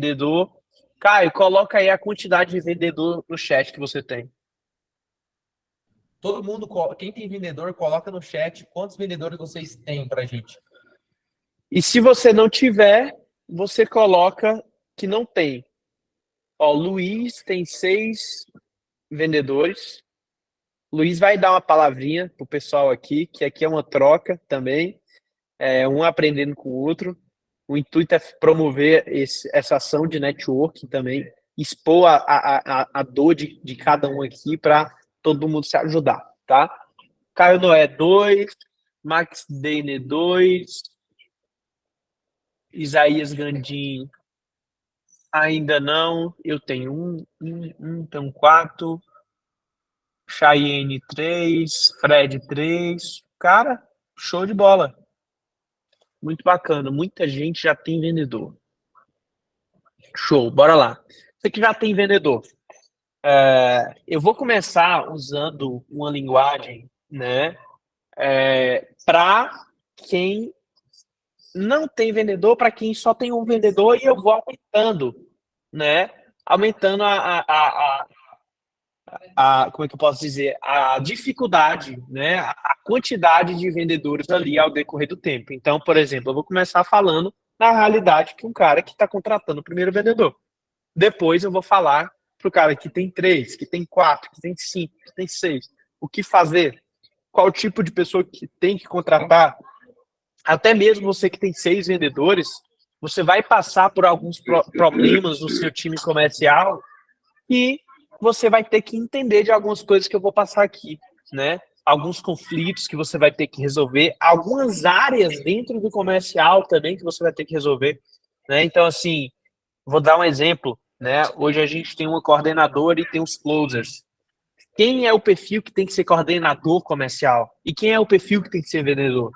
vendedor. Caio, coloca aí a quantidade de vendedor no chat que você tem. Todo mundo, quem tem vendedor, coloca no chat quantos vendedores vocês têm pra gente. E se você não tiver, você coloca que não tem. Ó, Luiz tem 6 vendedores. Luiz vai dar uma palavrinha pro pessoal aqui, que aqui é uma troca também, um aprendendo com o outro. O intuito é promover essa ação de networking também, expor a dor de cada um aqui para todo mundo se ajudar, tá? Caio Noé 2, Max Deiner 2, Isaías Gandim ainda não, eu tenho então 4, Cheyenne 3, Fred 3, cara, show de bola. Muito bacana, muita gente já tem vendedor. Show, bora lá. Você que já tem vendedor, eu vou começar usando uma linguagem, né, para quem não tem vendedor, para quem só tem um vendedor, e eu vou aumentando, né, aumentando como é que eu posso dizer, a dificuldade, né, a quantidade de vendedores ali ao decorrer do tempo. Então, por exemplo, eu vou começar falando na realidade que um cara que está contratando o primeiro vendedor. Depois eu vou falar para o cara que tem 3, que tem 4, que tem 5, que tem 6, o que fazer, qual tipo de pessoa que tem que contratar. Até mesmo você que tem 6 vendedores, você vai passar por alguns problemas no seu time comercial e você vai ter que entender de algumas coisas que eu vou passar aqui, né? Alguns conflitos que você vai ter que resolver, algumas áreas dentro do comercial também que você vai ter que resolver, né? Então, assim, vou dar um exemplo, né? Hoje a gente tem uma coordenadora e tem os closers. Quem é o perfil que tem que ser coordenador comercial? E quem é o perfil que tem que ser vendedor?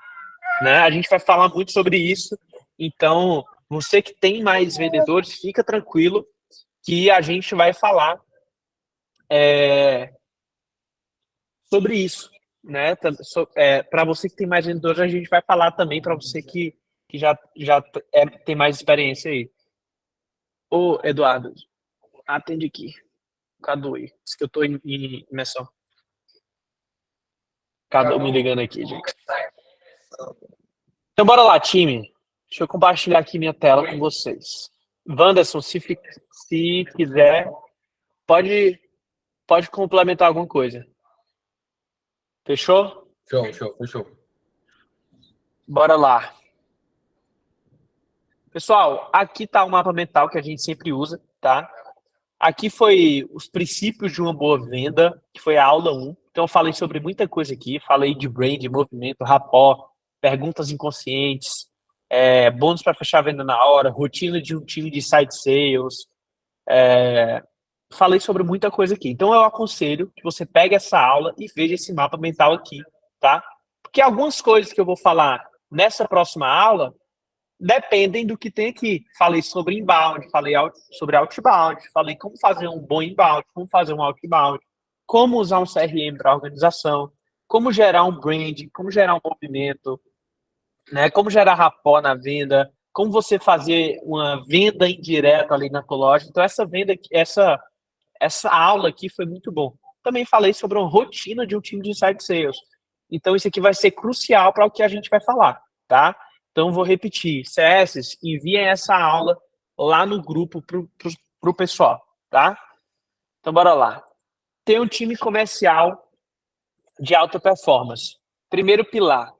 Né? A gente vai falar muito sobre isso. Então, você que tem mais vendedores, fica tranquilo que a gente vai falar sobre isso, né? Para você que tem mais vendedores, a gente vai falar também para você que já tem mais experiência aí. Ô, Eduardo, atende aqui. Cadu aí. Diz que eu tô em imersão. Cadu me ligando aqui, gente. Então, bora lá, time. Deixa eu compartilhar aqui minha tela com vocês. Wanderson, se quiser, pode, pode complementar alguma coisa. Fechou? Fechou. Bora lá. Pessoal, aqui tá o mapa mental que a gente sempre usa, tá? Aqui foi os princípios de uma boa venda, que foi a aula 1. Então, eu falei sobre muita coisa aqui. Falei de brand, movimento, rapport, perguntas inconscientes, bônus para fechar a venda na hora, rotina de um time de side sales. Falei sobre muita coisa aqui. Então, eu aconselho que você pegue essa aula e veja esse mapa mental aqui, tá? Porque algumas coisas que eu vou falar nessa próxima aula dependem do que tem aqui. Falei sobre inbound, falei sobre outbound, falei como fazer um bom inbound, como fazer um outbound, como usar um CRM para a organização, como gerar um brand, como gerar um movimento, né? Como gerar rapport na venda, como você fazer uma venda indireta ali na tua loja. Então, essa aula aqui foi muito bom. Também falei sobre uma rotina de um time de inside sales. Então, isso aqui vai ser crucial para o que a gente vai falar, tá? Então, vou repetir. CS, enviem essa aula lá no grupo pro pessoal, tá? Então, bora lá. Tem um time comercial de alta performance. Primeiro pilar,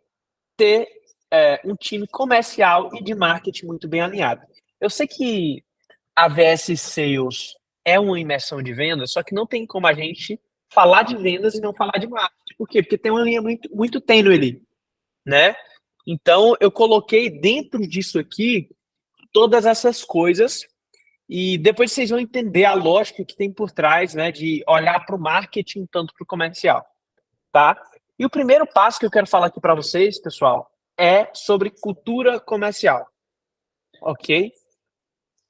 ter um time comercial e de marketing muito bem alinhado. Eu sei que a VS Sales é uma imersão de vendas, só que não tem como a gente falar de vendas e não falar de marketing. Por quê? Porque tem uma linha muito tênue ali, né? Então, eu coloquei dentro disso aqui todas essas coisas e depois vocês vão entender a lógica que tem por trás, né, de olhar para o marketing tanto para o comercial, tá? E o primeiro passo que eu quero falar aqui para vocês, pessoal, é sobre cultura comercial, ok?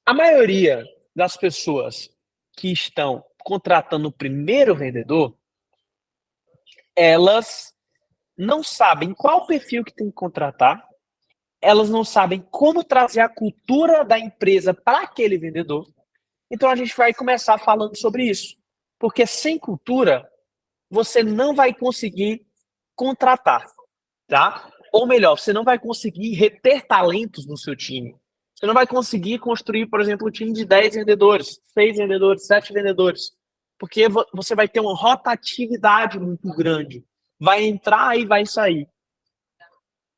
A maioria das pessoas que estão contratando o primeiro vendedor, elas não sabem qual perfil que tem que contratar, elas não sabem como trazer a cultura da empresa para aquele vendedor. Então a gente vai começar falando sobre isso. Porque sem cultura, você não vai conseguir contratar, tá? Ou melhor, você não vai conseguir reter talentos no seu time. Você não vai conseguir construir, por exemplo, um time de 10 vendedores, 6 vendedores, 7 vendedores. Porque você vai ter uma rotatividade muito grande. Vai entrar e vai sair.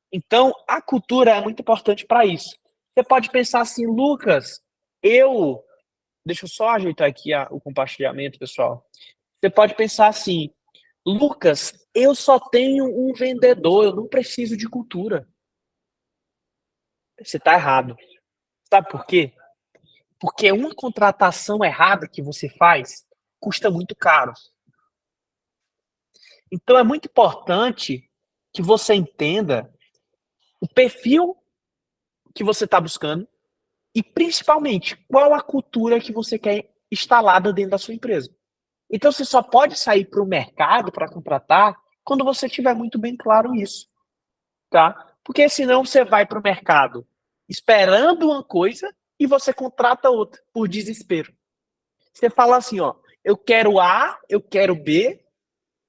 Então, a cultura é muito importante para isso. Você pode pensar assim, Lucas, deixa eu só ajeitar aqui o compartilhamento, pessoal. Você pode pensar assim, Lucas, eu só tenho um vendedor, eu não preciso de cultura. Você está errado. Sabe por quê? Porque uma contratação errada que você faz custa muito caro. Então é muito importante que você entenda o perfil que você está buscando e, principalmente, qual a cultura que você quer instalada dentro da sua empresa. Então você só pode sair para o mercado para contratar quando você tiver muito bem claro isso, tá? Porque senão você vai para o mercado esperando uma coisa e você contrata outra por desespero. Você fala assim, ó, eu quero A, eu quero B,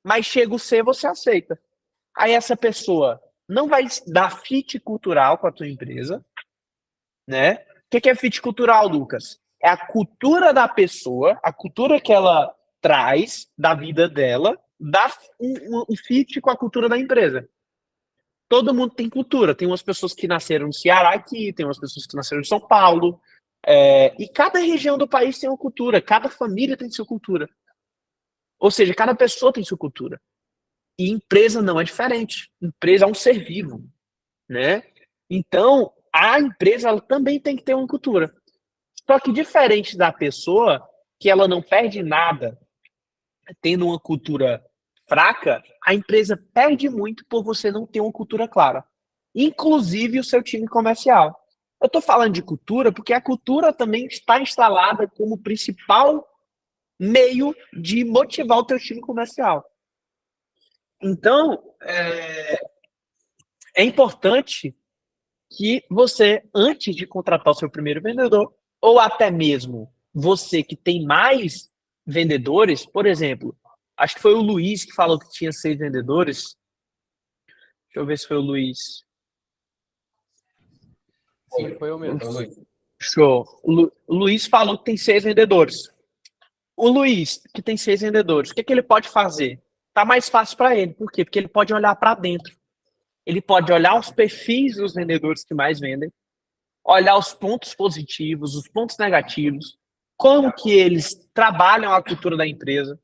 mas chega o C, você aceita. Aí essa pessoa não vai dar fit cultural com a tua empresa, né? O que é fit cultural, Lucas? É a cultura da pessoa, a cultura que ela traz da vida dela, dá um fit com a cultura da empresa. Todo mundo tem cultura. Tem umas pessoas que nasceram no Ceará aqui, tem umas pessoas que nasceram em São Paulo. E cada região do país tem uma cultura, cada família tem sua cultura. Ou seja, cada pessoa tem sua cultura. E empresa não é diferente. Empresa é um ser vivo, né? Então, a empresa ela também tem que ter uma cultura. Só que diferente da pessoa, que ela não perde nada tendo uma cultura fraca, a empresa perde muito por você não ter uma cultura clara. Inclusive o seu time comercial. Eu estou falando de cultura porque a cultura também está instalada como principal meio de motivar o teu time comercial. Então, é importante que você, antes de contratar o seu primeiro vendedor, ou até mesmo você que tem mais vendedores, por exemplo, acho que foi o Luiz que falou que tinha 6 vendedores. Deixa eu ver se foi o Luiz. Sim, foi o mesmo. Show. O Luiz falou que tem 6 vendedores. O Luiz, que tem 6 vendedores, o que ele pode fazer? Tá mais fácil para ele. Por quê? Porque ele pode olhar para dentro. Ele pode olhar os perfis dos vendedores que mais vendem, olhar os pontos positivos, os pontos negativos, como que eles trabalham a cultura da empresa.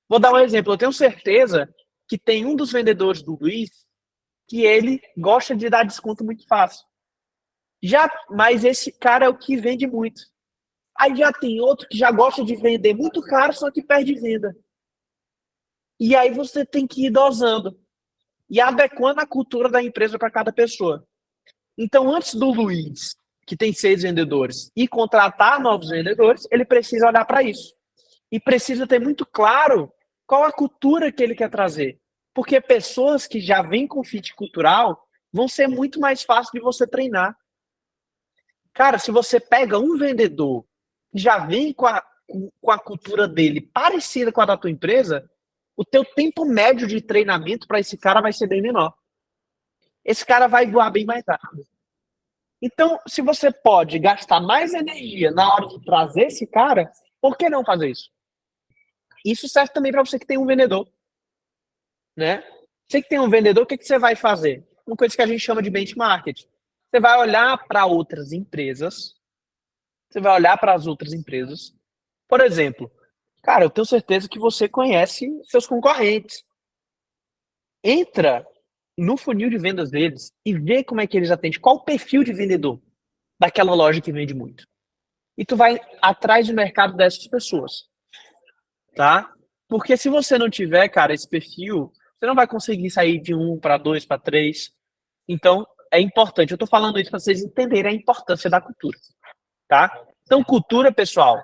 Vou dar um exemplo. Eu tenho certeza que tem um dos vendedores do Luiz que ele gosta de dar desconto muito fácil. Mas esse cara é o que vende muito. Aí já tem outro que já gosta de vender muito caro, só que perde venda. E aí você tem que ir dosando e adequando a cultura da empresa para cada pessoa. Então, antes do Luiz, que tem 6 vendedores, e contratar novos vendedores, ele precisa olhar para isso. E precisa ter muito claro qual a cultura que ele quer trazer. Porque pessoas que já vêm com fit cultural vão ser muito mais fácil de você treinar. Cara, se você pega um vendedor que já vem com a cultura dele parecida com a da tua empresa, o teu tempo médio de treinamento para esse cara vai ser bem menor. Esse cara vai voar bem mais rápido. Então, se você pode gastar mais energia na hora de trazer esse cara, por que não fazer isso? Isso serve também para você que tem um vendedor, né? Você que tem um vendedor, o que você vai fazer? Uma coisa que a gente chama de benchmarking. Você vai olhar para outras empresas, você vai olhar para as outras empresas. Por exemplo, cara, eu tenho certeza que você conhece seus concorrentes. Entra no funil de vendas deles e vê como é que eles atendem, qual o perfil de vendedor daquela loja que vende muito. E tu vai atrás do mercado dessas pessoas, tá? Porque se você não tiver, cara, esse perfil, você não vai conseguir sair de 1 para 2 para 3. Então, é importante. Eu tô falando isso para vocês entenderem a importância da cultura, tá? Então, cultura, pessoal,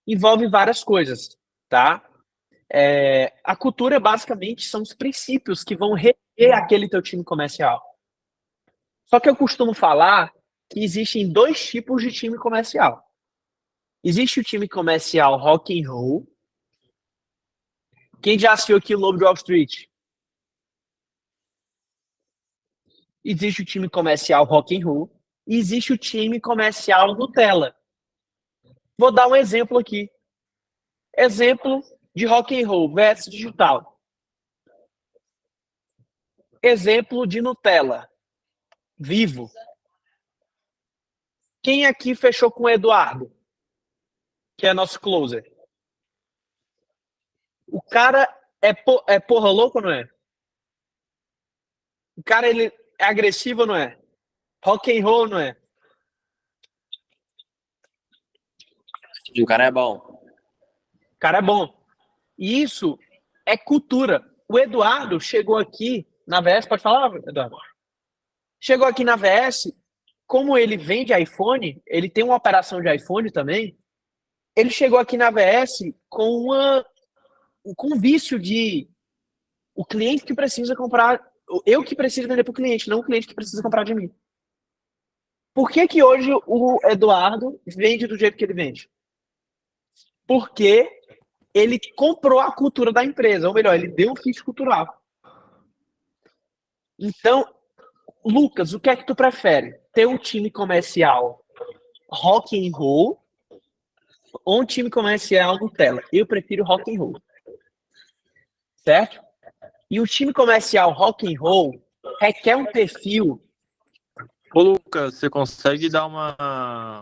envolve várias coisas, tá? A cultura, basicamente, são os princípios que vão reger aquele teu time comercial. Só que eu costumo falar que existem dois tipos de time comercial. Existe o time comercial rock and roll. Quem já assistiu aqui o Lobo de Wall Street? Existe o time comercial rock and roll. E existe o time comercial Nutella. Vou dar um exemplo aqui. Exemplo de rock and roll versus digital. Exemplo de Nutella. Vivo. Quem aqui fechou com o Eduardo? Que é nosso closer. O cara é porra louca ou não é? O cara, ele é agressivo ou não é? Rock and roll, não é? O cara é bom. O cara é bom. E isso é cultura. O Eduardo chegou aqui na VS, pode falar, Eduardo? Chegou aqui na VS, como ele vende iPhone, ele tem uma operação de iPhone também, ele chegou aqui na VS com um vício de o cliente que precisa comprar, eu que preciso vender para o cliente, não o cliente que precisa comprar de mim. Por que que hoje o Eduardo vende do jeito que ele vende? Porque ele comprou a cultura da empresa, ou melhor, ele deu um fit cultural. Então, Lucas, o que é que tu prefere? Ter um time comercial rock and roll ou um time comercial Nutella? Eu prefiro rock and roll. Certo? E o time comercial rock and roll requer um perfil. Ô, Lucas, você consegue dar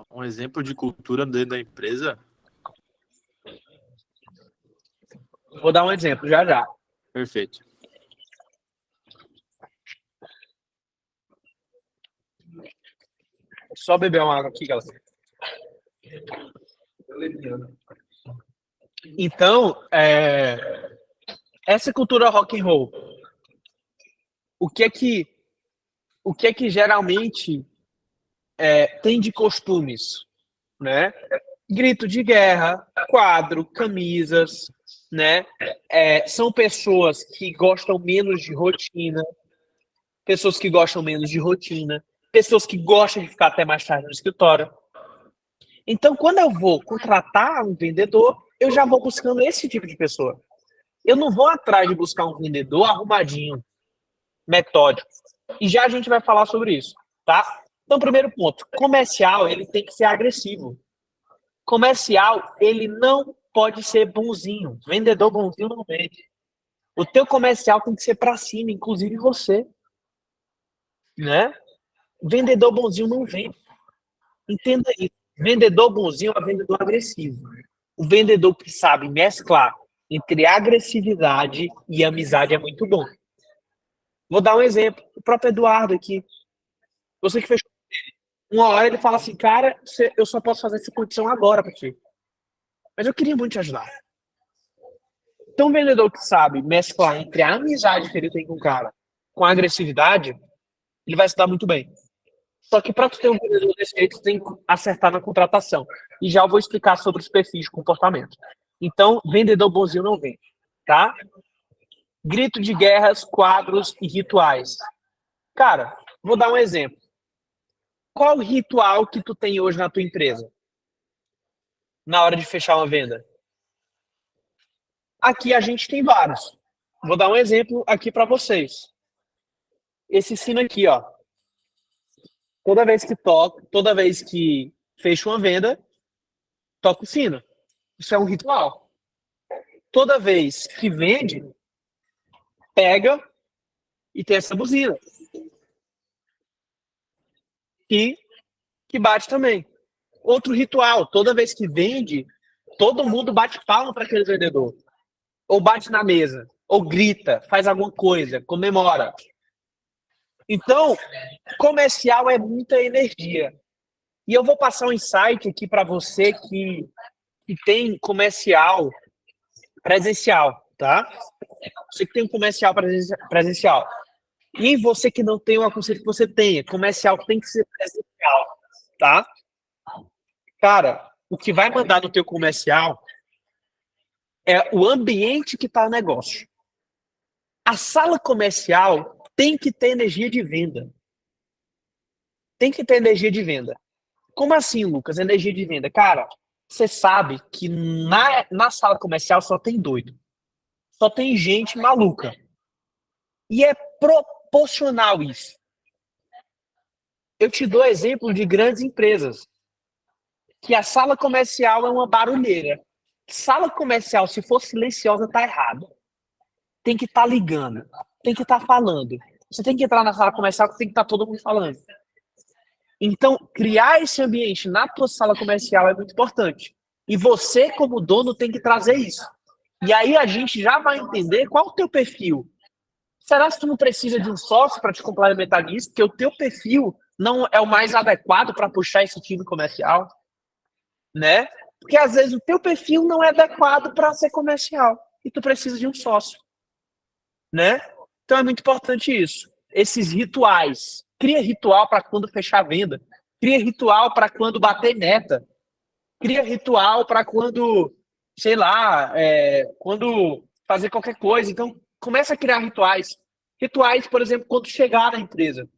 um exemplo de cultura dentro da empresa? Vou dar um exemplo já já. Perfeito. Só beber uma água aqui, galera. Então, essa cultura rock and roll, o que é que geralmente tem de costumes, né? Grito de guerra, quadro, camisas, né? São pessoas que gostam menos de rotina, pessoas que gostam menos de rotina, pessoas que gostam de ficar até mais tarde no escritório. Então, quando eu vou contratar um vendedor, eu já vou buscando esse tipo de pessoa. Eu não vou atrás de buscar um vendedor arrumadinho, metódico. E já a gente vai falar sobre isso, tá? Então, primeiro ponto, comercial, ele tem que ser agressivo. Comercial, ele não pode ser bonzinho. Vendedor bonzinho não vende. O teu comercial tem que ser para cima, inclusive você, né? Vendedor bonzinho não vende. Entenda isso. Vendedor bonzinho é vendedor agressivo. O vendedor que sabe mesclar entre agressividade e amizade é muito bom. Vou dar um exemplo. O próprio Eduardo aqui. Você que fechou com ele. Uma hora ele fala assim, cara, eu só posso fazer essa condição agora para ti. Mas eu queria muito te ajudar. Então, um vendedor que sabe mesclar entre a amizade que ele tem com o cara com a agressividade, ele vai se dar muito bem. Só que para tu ter um vendedor desse jeito, tu tem que acertar na contratação. E já eu vou explicar sobre os perfis de comportamento. Então, vendedor bonzinho não vende, tá? Grito de guerras, quadros e rituais. Cara, vou dar um exemplo. Qual o ritual que tu tem hoje na tua empresa? Na hora de fechar uma venda? Aqui a gente tem vários. Vou dar um exemplo aqui para vocês. Esse sino aqui, ó. Toda vez que toco, toda vez que fecho uma venda, toco o sino. Isso é um ritual. Toda vez que vende, pega e tem essa buzina. Que bate também. Outro ritual, toda vez que vende, todo mundo bate palma para aquele vendedor. Ou bate na mesa, ou grita, faz alguma coisa, comemora. Então, comercial é muita energia. E eu vou passar um insight aqui para você que tem comercial presencial, tá? Você que tem um comercial presencial. E você que não tem, eu aconselho que você tenha. Comercial tem que ser presencial, tá? Cara, o que vai mandar no teu comercial é o ambiente que está o negócio. A sala comercial tem que ter energia de venda. tem que ter energia de venda. Como assim, Lucas? Energia de venda? Cara, você sabe que na sala comercial só tem doido. Só tem gente maluca. E é proporcional isso. Eu te dou exemplo de grandes empresas. Que a sala comercial é uma barulheira. Sala comercial, se for silenciosa, tá errado. Tem que estar ligando. Tem que estar falando. Você tem que entrar na sala comercial que tem que estar todo mundo falando. Então, criar esse ambiente na tua sala comercial é muito importante. E você, como dono, tem que trazer isso. E aí a gente já vai entender qual o teu perfil. Será que tu não precisa de um sócio para te complementar nisso? Porque o teu perfil não é o mais adequado para puxar esse time comercial, né? Porque às vezes o teu perfil não é adequado para ser comercial e tu precisa de um sócio, né? Então é muito importante isso. Esses rituais. Cria ritual para quando fechar a venda. Cria ritual para quando bater meta. Cria ritual para quando, sei lá, quando fazer qualquer coisa. Então, começa a criar rituais. Rituais, por exemplo, quando chegar na empresa.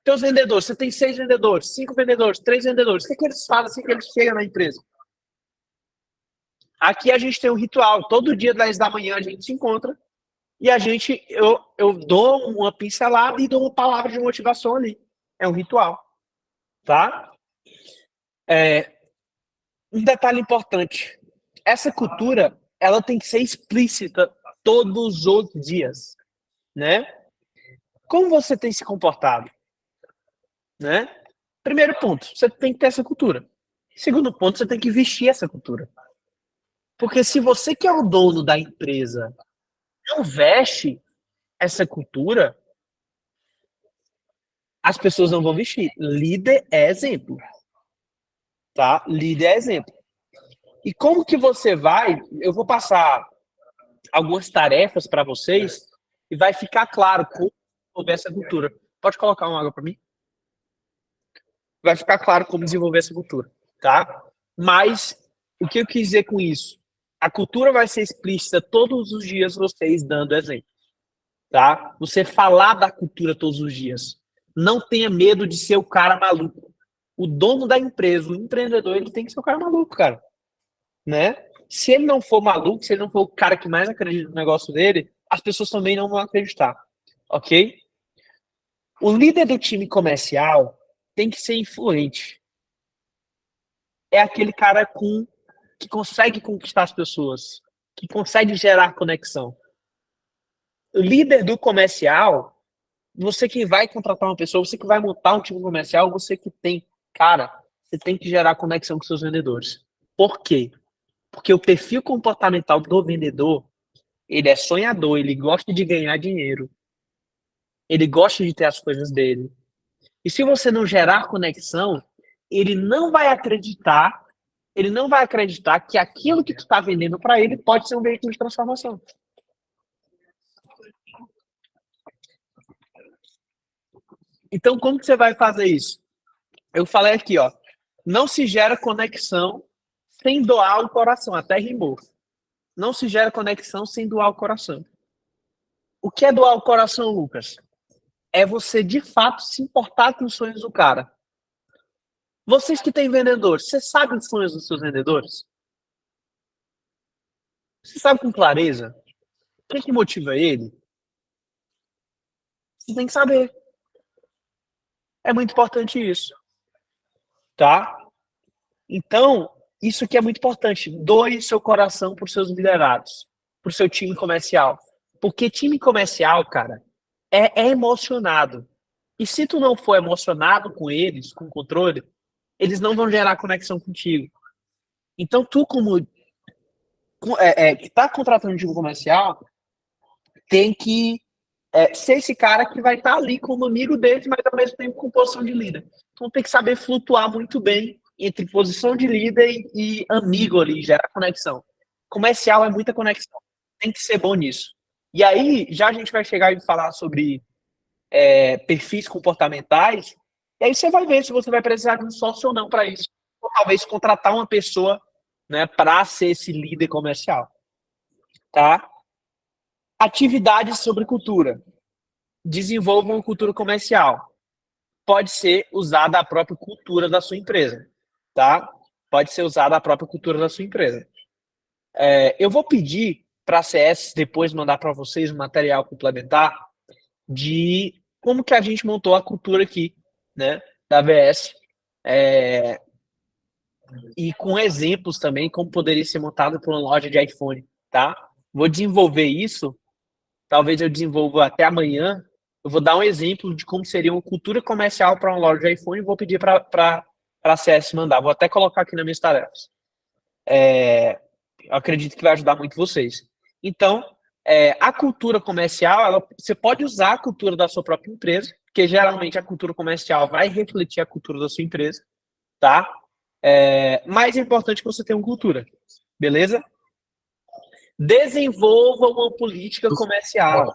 Teus vendedores, você tem 6 vendedores, 5 vendedores, 3 vendedores. O que, é que eles falam assim que eles chegam na empresa? Aqui a gente tem um ritual. Todo dia, 10 da manhã, a gente se encontra e eu dou uma pincelada e dou uma palavra de motivação ali. É um ritual. Tá? Um detalhe importante. Essa cultura, ela tem que ser explícita todos os dias, né? Como você tem se comportado, né? Primeiro ponto, você tem que ter essa cultura. Segundo ponto, você tem que vestir essa cultura. Porque se você que é o dono da empresa não veste essa cultura, as pessoas não vão vestir. Líder é exemplo. Tá? Líder é exemplo. E como que você vai... Eu vou passar algumas tarefas para vocês e vai ficar claro como desenvolver essa cultura. Pode colocar uma água para mim? Vai ficar claro como desenvolver essa cultura, tá? Mas o que eu quis dizer com isso? A cultura vai ser explícita todos os dias, vocês dando exemplo, tá? Você falar da cultura todos os dias. Não tenha medo de ser o cara maluco. O dono da empresa, o empreendedor, ele tem que ser o cara maluco, cara, né? Se ele não for maluco, se ele não for o cara que mais acredita no negócio dele, as pessoas também não vão acreditar, ok? O líder do time comercial tem que ser influente. É aquele cara que consegue conquistar as pessoas, que consegue gerar conexão. O líder do comercial, você que vai contratar uma pessoa, você que vai montar um time comercial, você que tem, cara, você tem que gerar conexão com seus vendedores. Por quê? Porque o perfil comportamental do vendedor, ele é sonhador, ele gosta de ganhar dinheiro, ele gosta de ter as coisas dele. E se você não gerar conexão, ele não vai acreditar que aquilo que tu está vendendo para ele pode ser um veículo de transformação. Então, como que você vai fazer isso? Eu falei aqui, ó, não se gera conexão sem doar o coração, até rimou. Não se gera conexão sem doar o coração. O que é doar o coração, Lucas? É você, de fato, se importar com os sonhos do cara. Vocês que têm vendedores, você sabe os sonhos dos seus vendedores? Você sabe com clareza? O que motiva ele? Você tem que saber. É muito importante isso. Tá? Então, isso aqui é muito importante. Doe seu coração para os seus liderados, para o seu time comercial. Porque time comercial, cara, é emocionado. E se tu não for emocionado com eles, com o controle, eles não vão gerar conexão contigo. Então, tu como que está contratando um time comercial, tem que ser esse cara que vai estar ali como amigo deles, mas ao mesmo tempo com posição de líder. Então tem que saber flutuar muito bem entre posição de líder e amigo ali, gerar conexão. Comercial é muita conexão. Tem que ser bom nisso. E aí, já a gente vai chegar e falar sobre perfis comportamentais, e aí você vai ver se você vai precisar de um sócio ou não para isso. Ou talvez contratar uma pessoa, né, para ser esse líder comercial. Tá? Atividades sobre cultura. Desenvolvam cultura comercial. pode ser usada a própria cultura da sua empresa, tá? Pode ser usada a própria cultura da sua empresa. Eu vou pedir para a CS depois mandar para vocês um material complementar de como que a gente montou a cultura aqui, né, da VS, e com exemplos também como poderia ser montado por uma loja de iPhone, tá? Vou desenvolver isso, talvez eu desenvolva até amanhã. Eu vou dar um exemplo de como seria uma cultura comercial para uma loja de iPhone e vou pedir para a CS mandar. Vou até colocar aqui nas minhas tarefas. Eu acredito que vai ajudar muito vocês. Então, a cultura comercial, você pode usar a cultura da sua própria empresa, porque geralmente a cultura comercial vai refletir a cultura da sua empresa, tá? Mais importante que você tenha uma cultura, beleza? Desenvolva uma política comercial.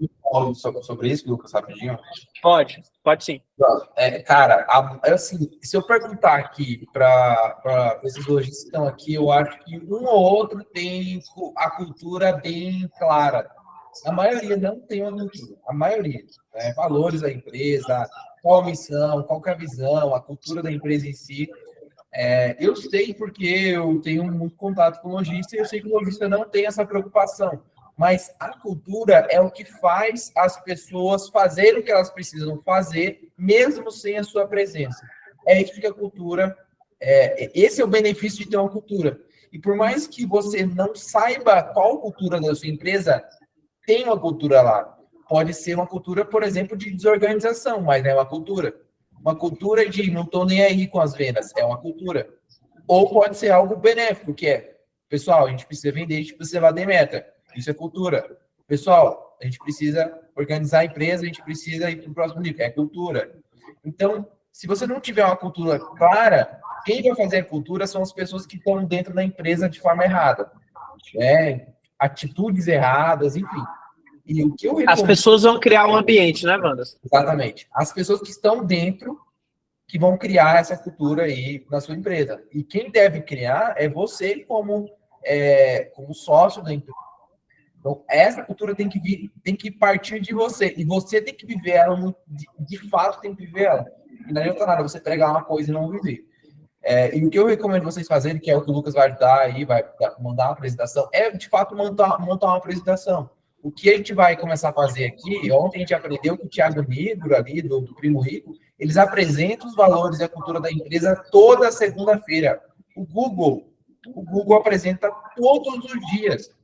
Sobre isso, Lucas, rapidinho. Pode sim. Cara, assim, se eu perguntar aqui para esses lojistas que estão aqui, eu acho que um ou outro tem a cultura bem clara. A maioria não tem uma cultura. A maioria. Né? Valores da empresa, qual a missão, qual que é a visão, a cultura da empresa em si. Eu sei porque eu tenho muito contato com lojista e eu sei que o lojista não tem essa preocupação. Mas a cultura é o que faz as pessoas fazerem o que elas precisam fazer, mesmo sem a sua presença. É isso que a cultura... esse é o benefício de ter uma cultura. E por mais que você não saiba qual cultura da sua empresa, tem uma cultura lá. Pode ser uma cultura, por exemplo, de desorganização, mas é uma cultura. Uma cultura de não estou nem aí com as vendas, é uma cultura. Ou pode ser algo benéfico, que é, pessoal, a gente precisa vender, a gente precisa bater meta. Isso é cultura. Pessoal, a gente precisa organizar a empresa, a gente precisa ir para o próximo nível. É cultura. Então, se você não tiver uma cultura clara, quem vai fazer a cultura são as pessoas que estão dentro da empresa de forma errada. Atitudes erradas, enfim. E o que eu recomendo... As pessoas vão criar um ambiente, né, Wanda? Exatamente. As pessoas que estão dentro que vão criar essa cultura aí na sua empresa. E quem deve criar é você como sócio da empresa. Então, essa cultura tem que partir de você. E você tem que viver ela, de fato, tem que viver ela. E não adianta nada você pregar uma coisa e não viver. E o que eu recomendo vocês fazerem, que é o que o Lucas vai ajudar aí, vai mandar uma apresentação, é, de fato, montar uma apresentação. O que a gente vai começar a fazer aqui, ontem a gente aprendeu que o Thiago Nigro, ali, do Primo Rico, eles apresentam os valores e a cultura da empresa toda segunda-feira. O Google apresenta todos os dias.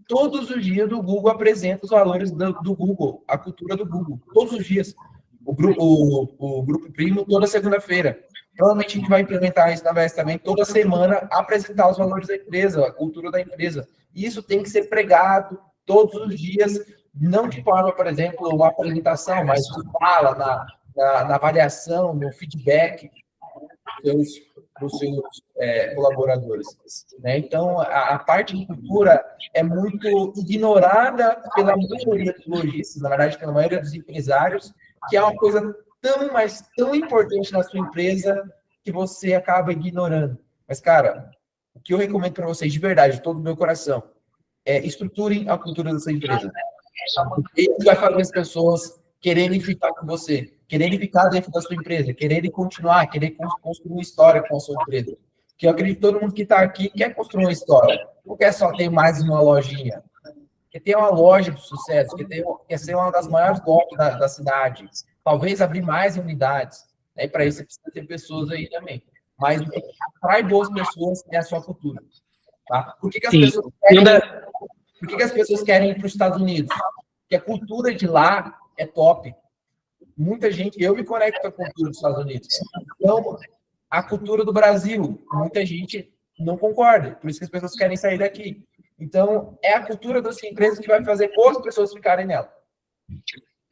Todos os dias o Google apresenta os valores do Google, a cultura do Google, todos os dias. O Grupo Primo, toda segunda-feira. Provavelmente a gente vai implementar isso na VS também, toda semana, apresentar os valores da empresa, a cultura da empresa. Isso tem que ser pregado todos os dias, não de forma, por exemplo, uma apresentação, mas fala na avaliação, no feedback dos seus colaboradores. Né? Então, a parte de cultura é muito ignorada pela maioria dos lojistas, na verdade, pela maioria dos empresários, que é uma coisa tão importante na sua empresa que você acaba ignorando. Mas, cara, o que eu recomendo para vocês, de verdade, de todo o meu coração, estruturem a cultura da sua empresa. Isso vai fazer as pessoas quererem ficar com você, quererem ficar dentro da sua empresa, quererem continuar, querer construir uma história com a sua empresa. Porque eu acredito que todo mundo que está aqui quer construir uma história. Não quer só ter mais uma lojinha. Quer ter uma loja de sucesso, quer ser uma das maiores lojas da cidade. Talvez abrir mais unidades. E para isso você precisa ter pessoas aí também. Mas o que atrai boas pessoas é a sua cultura. Tá? Por que as pessoas querem ir para os Estados Unidos? Porque a cultura de lá é top. Muita gente, eu me conecto com a cultura dos Estados Unidos. Então, a cultura do Brasil, muita gente não concorda. Por isso que as pessoas querem sair daqui. Então, é a cultura da sua empresa que vai fazer boas pessoas ficarem nela.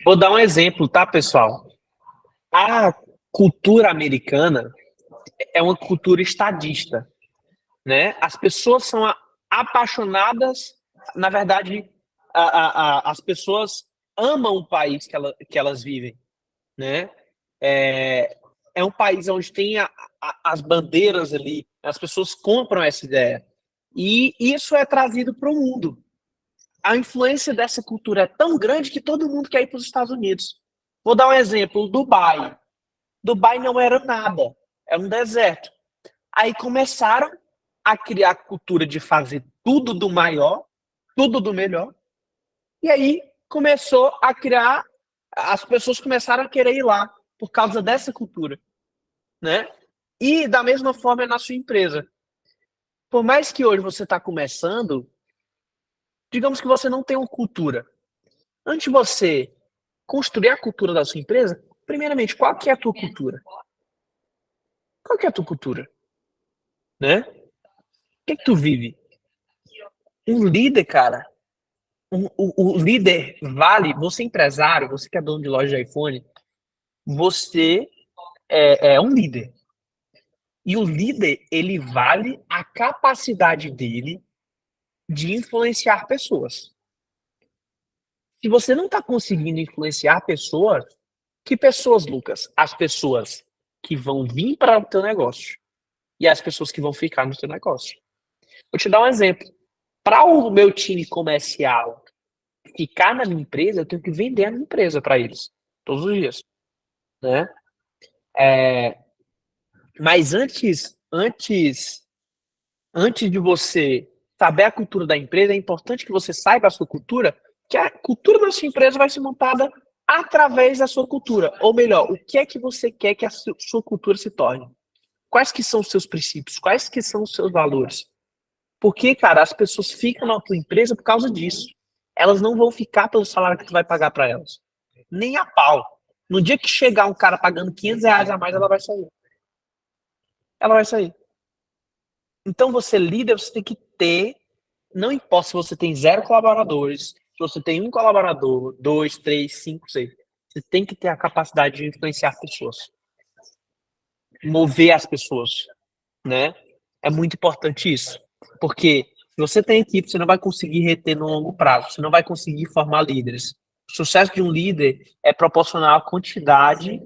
Vou dar um exemplo, tá, pessoal? A cultura americana é uma cultura estadista, né? As pessoas são apaixonadas, na verdade, as pessoas amam o país que elas vivem, né? É um país onde tem as bandeiras ali, as pessoas compram essa ideia. E isso é trazido para o mundo. A influência dessa cultura é tão grande que todo mundo quer ir para os Estados Unidos. Vou dar um exemplo, Dubai. Dubai não era nada, era um deserto. Aí começaram a criar a cultura de fazer tudo do maior, tudo do melhor, e aí começou a criar, as pessoas começaram a querer ir lá, por causa dessa cultura, né? E da mesma forma é na sua empresa. Por mais que hoje você está começando, digamos que você não tem uma cultura. Antes de você construir a cultura da sua empresa, primeiramente, qual que é a tua cultura? Qual que é a tua cultura? Né? O que é que tu vive? Um líder, cara, o líder vale, você empresário, você que é dono de loja de iPhone, você é um líder. E o líder, ele vale a capacidade dele de influenciar pessoas. Se você não está conseguindo influenciar pessoas, que pessoas, Lucas? As pessoas que vão vir para o teu negócio e as pessoas que vão ficar no teu negócio. Vou te dar um exemplo. Para o meu time comercial ficar na minha empresa, eu tenho que vender a minha empresa para eles todos os dias, né? Mas antes de você saber a cultura da empresa, é importante que você saiba a sua cultura, que a cultura da sua empresa vai ser montada através da sua cultura. Ou melhor, o que é que você quer que a sua cultura se torne? Quais que são os seus princípios? Quais que são os seus valores? Porque, cara, as pessoas ficam na tua empresa por causa disso. Elas não vão ficar pelo salário que tu vai pagar para elas. Nem a pau. No dia que chegar um cara pagando R$ 500 a mais, ela vai sair. Ela vai sair. Então, você líder, você tem que ter, não importa se você tem 0 colaboradores, se você tem 1 colaborador, 2, 3, 5, 6, você tem que ter a capacidade de influenciar pessoas, mover as pessoas, né? É muito importante isso, porque se você tem equipe, você não vai conseguir reter no longo prazo, você não vai conseguir formar líderes. O sucesso de um líder é proporcional à quantidade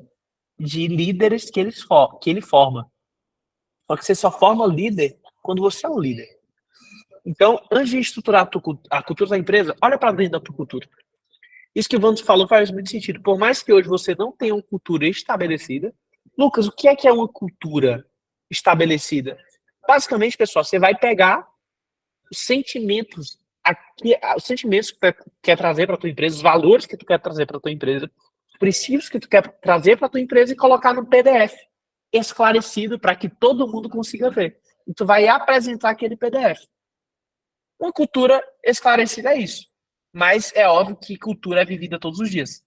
de líderes que ele forma. Só que você só forma líder quando você é um líder. Então, antes de estruturar a cultura da empresa, olha para dentro da tua cultura. Isso que o Vando falou faz muito sentido. Por mais que hoje você não tenha uma cultura estabelecida, Lucas, o que é uma cultura estabelecida? Basicamente, pessoal, você vai pegar os sentimentos, os sentimentos que tu quer trazer para a tua empresa, os valores que tu quer trazer para a tua empresa, os princípios que tu quer trazer para a tua empresa e colocar no PDF esclarecido para que todo mundo consiga ver. E tu vai apresentar aquele PDF. Uma cultura esclarecida é isso. Mas é óbvio que cultura é vivida todos os dias.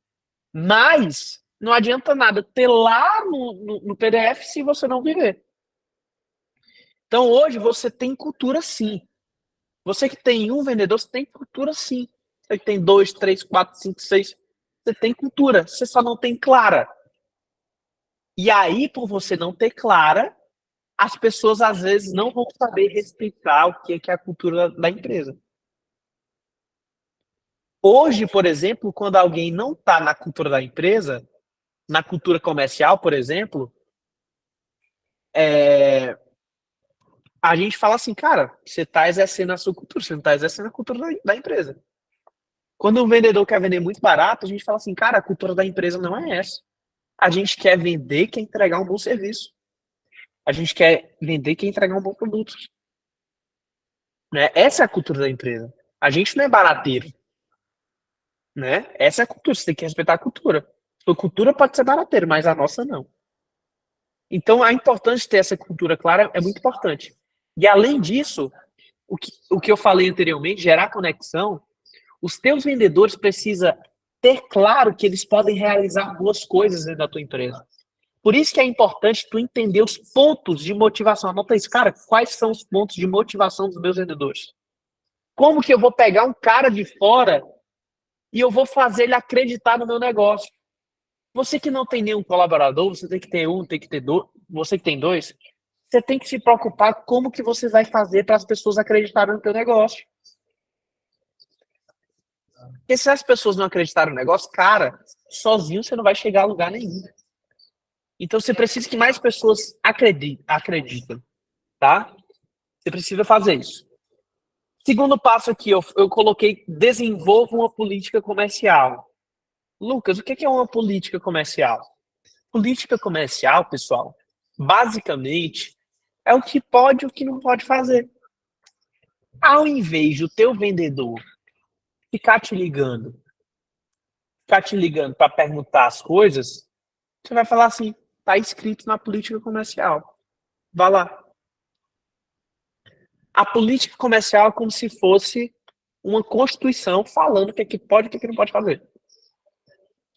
Mas não adianta nada ter lá no PDF se você não viver. Então hoje você tem cultura sim. Você que tem um vendedor, você tem cultura sim. Você que tem 2, 3, 4, 5, 6, você tem cultura. Você só não tem clara. E aí, por você não ter clara, as pessoas às vezes não vão saber respeitar o que é a cultura da empresa. Hoje, por exemplo, quando alguém não está na cultura da empresa, na cultura comercial, por exemplo, a gente fala assim, cara, você está exercendo a sua cultura, você não está exercendo a cultura da empresa. Quando um vendedor quer vender muito barato, a gente fala assim, cara, a cultura da empresa não é essa. A gente quer vender, quer entregar um bom serviço. A gente quer vender, quer entregar um bom produto. Né? Essa é a cultura da empresa. A gente não é barateiro. Né? Essa é a cultura, você tem que respeitar a cultura. Sua cultura pode ser barateiro, mas a nossa não. Então, a importância de ter essa cultura clara é muito importante. E, além disso, o que eu falei anteriormente, gerar conexão, os teus vendedores precisam ter claro que eles podem realizar boas coisas dentro da tua empresa. Por isso que é importante tu entender os pontos de motivação. Anota isso, cara, quais são os pontos de motivação dos meus vendedores? Como que eu vou pegar um cara de fora e eu vou fazer ele acreditar no meu negócio? Você que não tem nenhum colaborador, você tem que ter um, tem que ter dois, você que tem dois, você tem que se preocupar como que você vai fazer para as pessoas acreditarem no teu negócio. Porque se as pessoas não acreditarem no negócio, cara, sozinho você não vai chegar a lugar nenhum. Então você precisa que mais pessoas acreditem, tá? Você precisa fazer isso. Segundo passo aqui, eu coloquei desenvolva uma política comercial. Lucas, o que é uma política comercial? Política comercial, pessoal, basicamente, é o que pode e o que não pode fazer. Ao invés do teu vendedor ficar te ligando para perguntar as coisas, você vai falar assim, tá escrito na política comercial. Vá lá. A política comercial é como se fosse uma constituição falando o que é que pode e o que é que não pode fazer.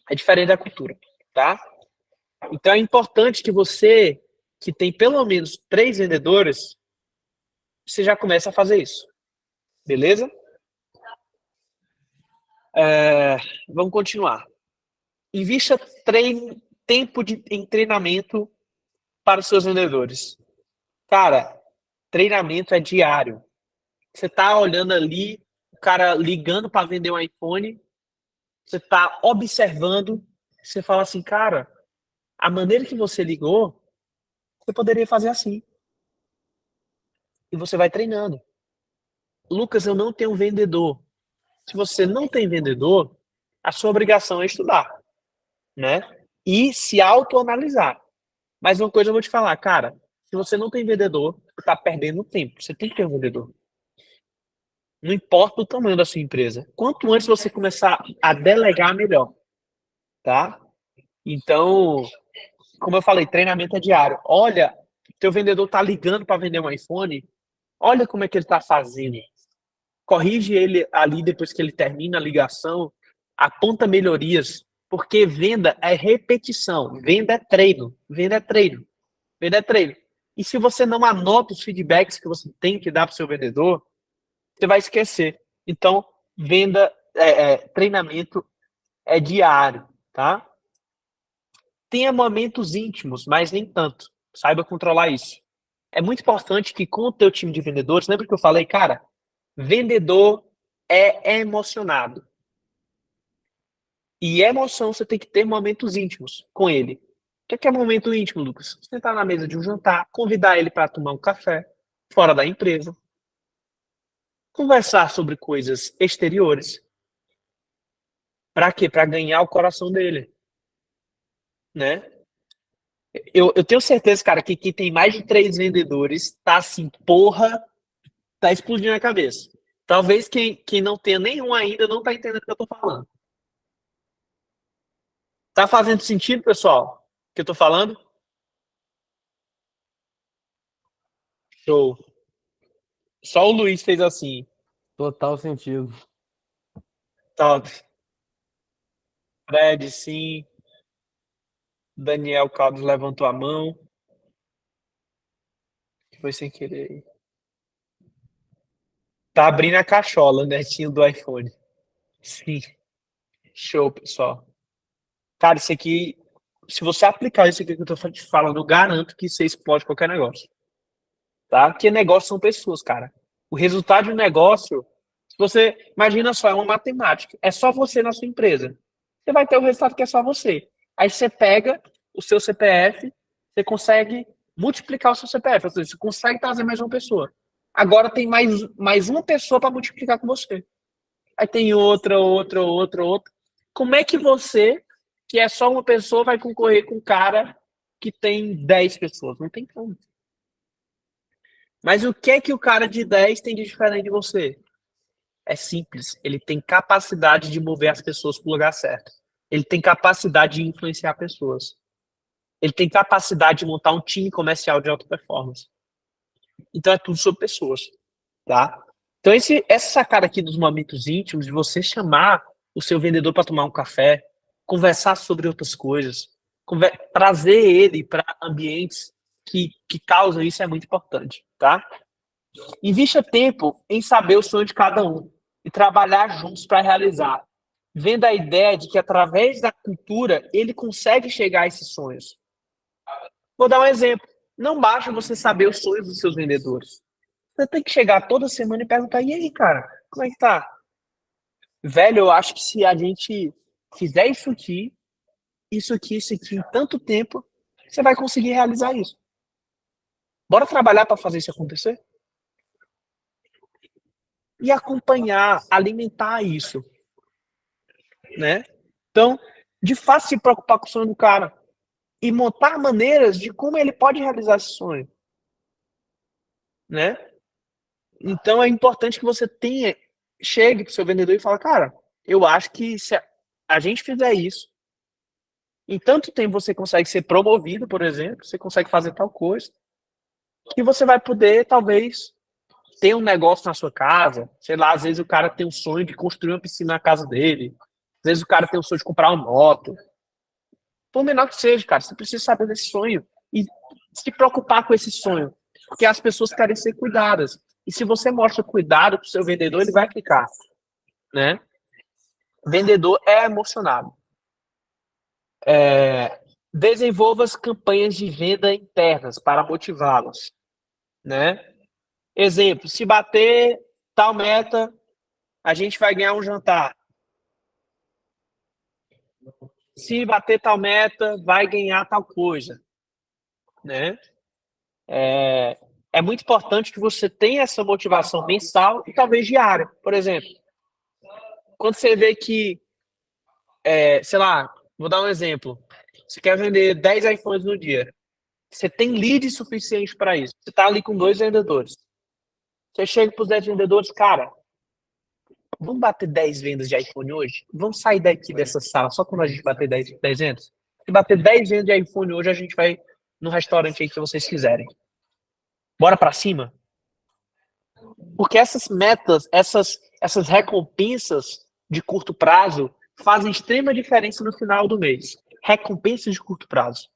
É diferente da cultura, tá? Então é importante que você, que tem pelo menos 3 vendedores, você já comece a fazer isso. Beleza? Vamos continuar. Invista tempo em treinamento para os seus vendedores. Cara, treinamento é diário. Você tá olhando ali, o cara ligando para vender um iPhone, você tá observando, você fala assim, cara, a maneira que você ligou, você poderia fazer assim. E você vai treinando. Lucas, eu não tenho vendedor. Se você não tem vendedor, a sua obrigação é estudar, né? E se autoanalisar. Mas uma coisa eu vou te falar, cara, se você não tem vendedor, você tá perdendo tempo. Você tem que ter um vendedor. Não importa o tamanho da sua empresa. Quanto antes você começar a delegar, melhor, tá? Então, como eu falei, treinamento é diário. Olha, teu vendedor tá ligando para vender um iPhone, olha como é que ele tá fazendo. Corrige ele ali depois que ele termina a ligação, aponta melhorias, porque venda é repetição, venda é treino, venda é treino, venda é treino. E se você não anota os feedbacks que você tem que dar para o seu vendedor, você vai esquecer. Então, treinamento é diário, tá? Tenha momentos íntimos, mas nem tanto. Saiba controlar isso. É muito importante que com o teu time de vendedores, lembra que eu falei, cara, vendedor é emocionado. E emoção você tem que ter momentos íntimos com ele. O que é momento íntimo, Lucas? Sentar na mesa de um jantar, convidar ele para tomar um café fora da empresa, conversar sobre coisas exteriores. Para quê? Para ganhar o coração dele, né? Eu tenho certeza, cara, que quem tem mais de 3 vendedores tá assim, porra, tá explodindo a cabeça. Talvez quem não tenha nenhum ainda não tá entendendo o que eu tô falando. Tá fazendo sentido, pessoal? O que eu tô falando? Show. Só o Luiz fez assim. Total sentido. Top. Fred, sim. Daniel Caldas levantou a mão. Foi sem querer. Tá abrindo a cachola, netinho do iPhone. Sim. Show, pessoal. Cara, isso aqui, se você aplicar isso aqui que eu tô te falando, eu garanto que você explode qualquer negócio. Tá? Porque negócios são pessoas, cara. O resultado de um negócio, se você, imagina só, é uma matemática. É só você na sua empresa. Você vai ter o resultado que é só você. Aí você pega o seu CPF, você consegue multiplicar o seu CPF, ou seja, você consegue trazer mais uma pessoa. Agora tem mais uma pessoa para multiplicar com você. Aí tem outra. Como é que você, que é só uma pessoa, vai concorrer com um cara que tem 10 pessoas? Não tem como. Mas o que é que o cara de 10 tem de diferente de você? É simples. Ele tem capacidade de mover as pessoas para o lugar certo. Ele tem capacidade de influenciar pessoas. Ele tem capacidade de montar um time comercial de alta performance. Então é tudo sobre pessoas, tá? Então essa sacada aqui dos momentos íntimos, de você chamar o seu vendedor para tomar um café, conversar sobre outras coisas, trazer ele para ambientes que causam isso é muito importante, tá? Invista tempo em saber o sonho de cada um e trabalhar juntos para realizar, vendo a ideia de que através da cultura ele consegue chegar a esses sonhos. Vou dar um exemplo. Não basta você saber os sonhos dos seus vendedores. Você tem que chegar toda semana e perguntar: e aí, cara, como é que tá? Velho, eu acho que se a gente fizer isso aqui em tanto tempo, você vai conseguir realizar isso. Bora trabalhar para fazer isso acontecer? E acompanhar, alimentar isso, né? Então, de fato, se preocupar com o sonho do cara. e montar maneiras de como ele pode realizar esse sonho, né? Então é importante que você chegue para o seu vendedor e fale, cara, eu acho que se a gente fizer isso, em tanto tempo você consegue ser promovido, por exemplo, você consegue fazer tal coisa, que você vai poder, talvez, ter um negócio na sua casa, sei lá, às vezes o cara tem um sonho de construir uma piscina na casa dele, às vezes o cara tem um sonho de comprar uma moto, por menor que seja, cara, você precisa saber desse sonho e se preocupar com esse sonho, porque as pessoas querem ser cuidadas, e se você mostra cuidado pro seu vendedor, ele vai ficar, né? Vendedor é emocionado. Desenvolva as campanhas de venda internas para motivá-los, né? Exemplo, se bater tal meta, a gente vai ganhar um jantar. Se bater tal meta, vai ganhar tal coisa, né? É muito importante que você tenha essa motivação mensal e talvez diária. Por exemplo, quando você vê que, sei lá, vou dar um exemplo. Você quer vender 10 iPhones no dia. Você tem lead suficiente para isso. Você está ali com 2 vendedores. Você chega para os 10 vendedores, cara, vamos bater 10 vendas de iPhone hoje? Vamos sair daqui dessa sala só quando a gente bater 10 vendas? Se bater 10 vendas de iPhone hoje, a gente vai no restaurante aí que vocês quiserem. Bora para cima? Porque essas metas, essas recompensas de curto prazo fazem extrema diferença no final do mês. Recompensas de curto prazo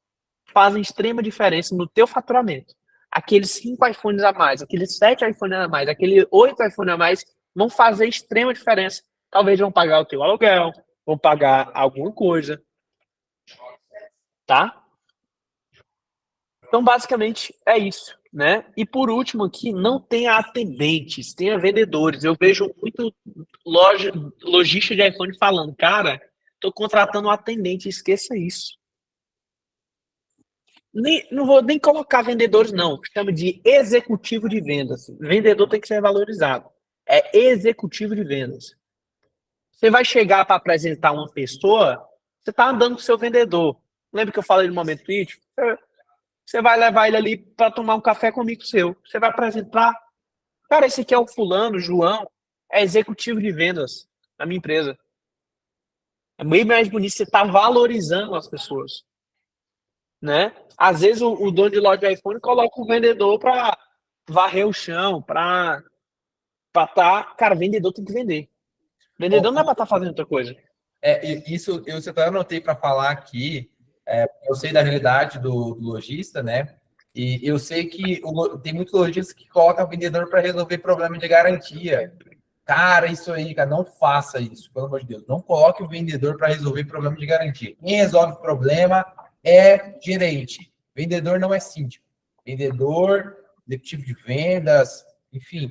fazem extrema diferença no teu faturamento. Aqueles 5 iPhones a mais, aqueles 7 iPhones a mais, aqueles 8 iPhones a mais vão fazer extrema diferença. Talvez vão pagar o teu aluguel, vão pagar alguma coisa. Tá? Então, basicamente, é isso, né? E por último aqui, não tenha atendentes, tenha vendedores. Eu vejo muito lojista de iPhone falando, cara, tô contratando um atendente, esqueça isso. Não vou nem colocar vendedores, não. Chama de executivo de vendas. Vendedor tem que ser valorizado. É executivo de vendas. Você vai chegar para apresentar uma pessoa, você está andando com o seu vendedor. Lembra que eu falei no momento crítico? Você vai levar ele ali para tomar um café com um amigo seu. Você vai apresentar. Cara, esse aqui é o fulano, João, é executivo de vendas na minha empresa. É bem mais bonito, você tá valorizando as pessoas. Né? Às vezes o dono de loja de iPhone coloca o vendedor para varrer o chão, para cara, vendedor tem que vender. Vendedor não é para estar fazendo outra coisa. Isso eu até anotei para falar aqui. Eu sei da realidade do lojista, né? E eu sei que tem muitos lojistas que colocam o vendedor para resolver problema de garantia. Cara, isso aí, cara, não faça isso, pelo amor de Deus. Não coloque o vendedor para resolver problema de garantia. Quem resolve problema é gerente. Vendedor não é síndico. Vendedor, executivo de vendas, enfim,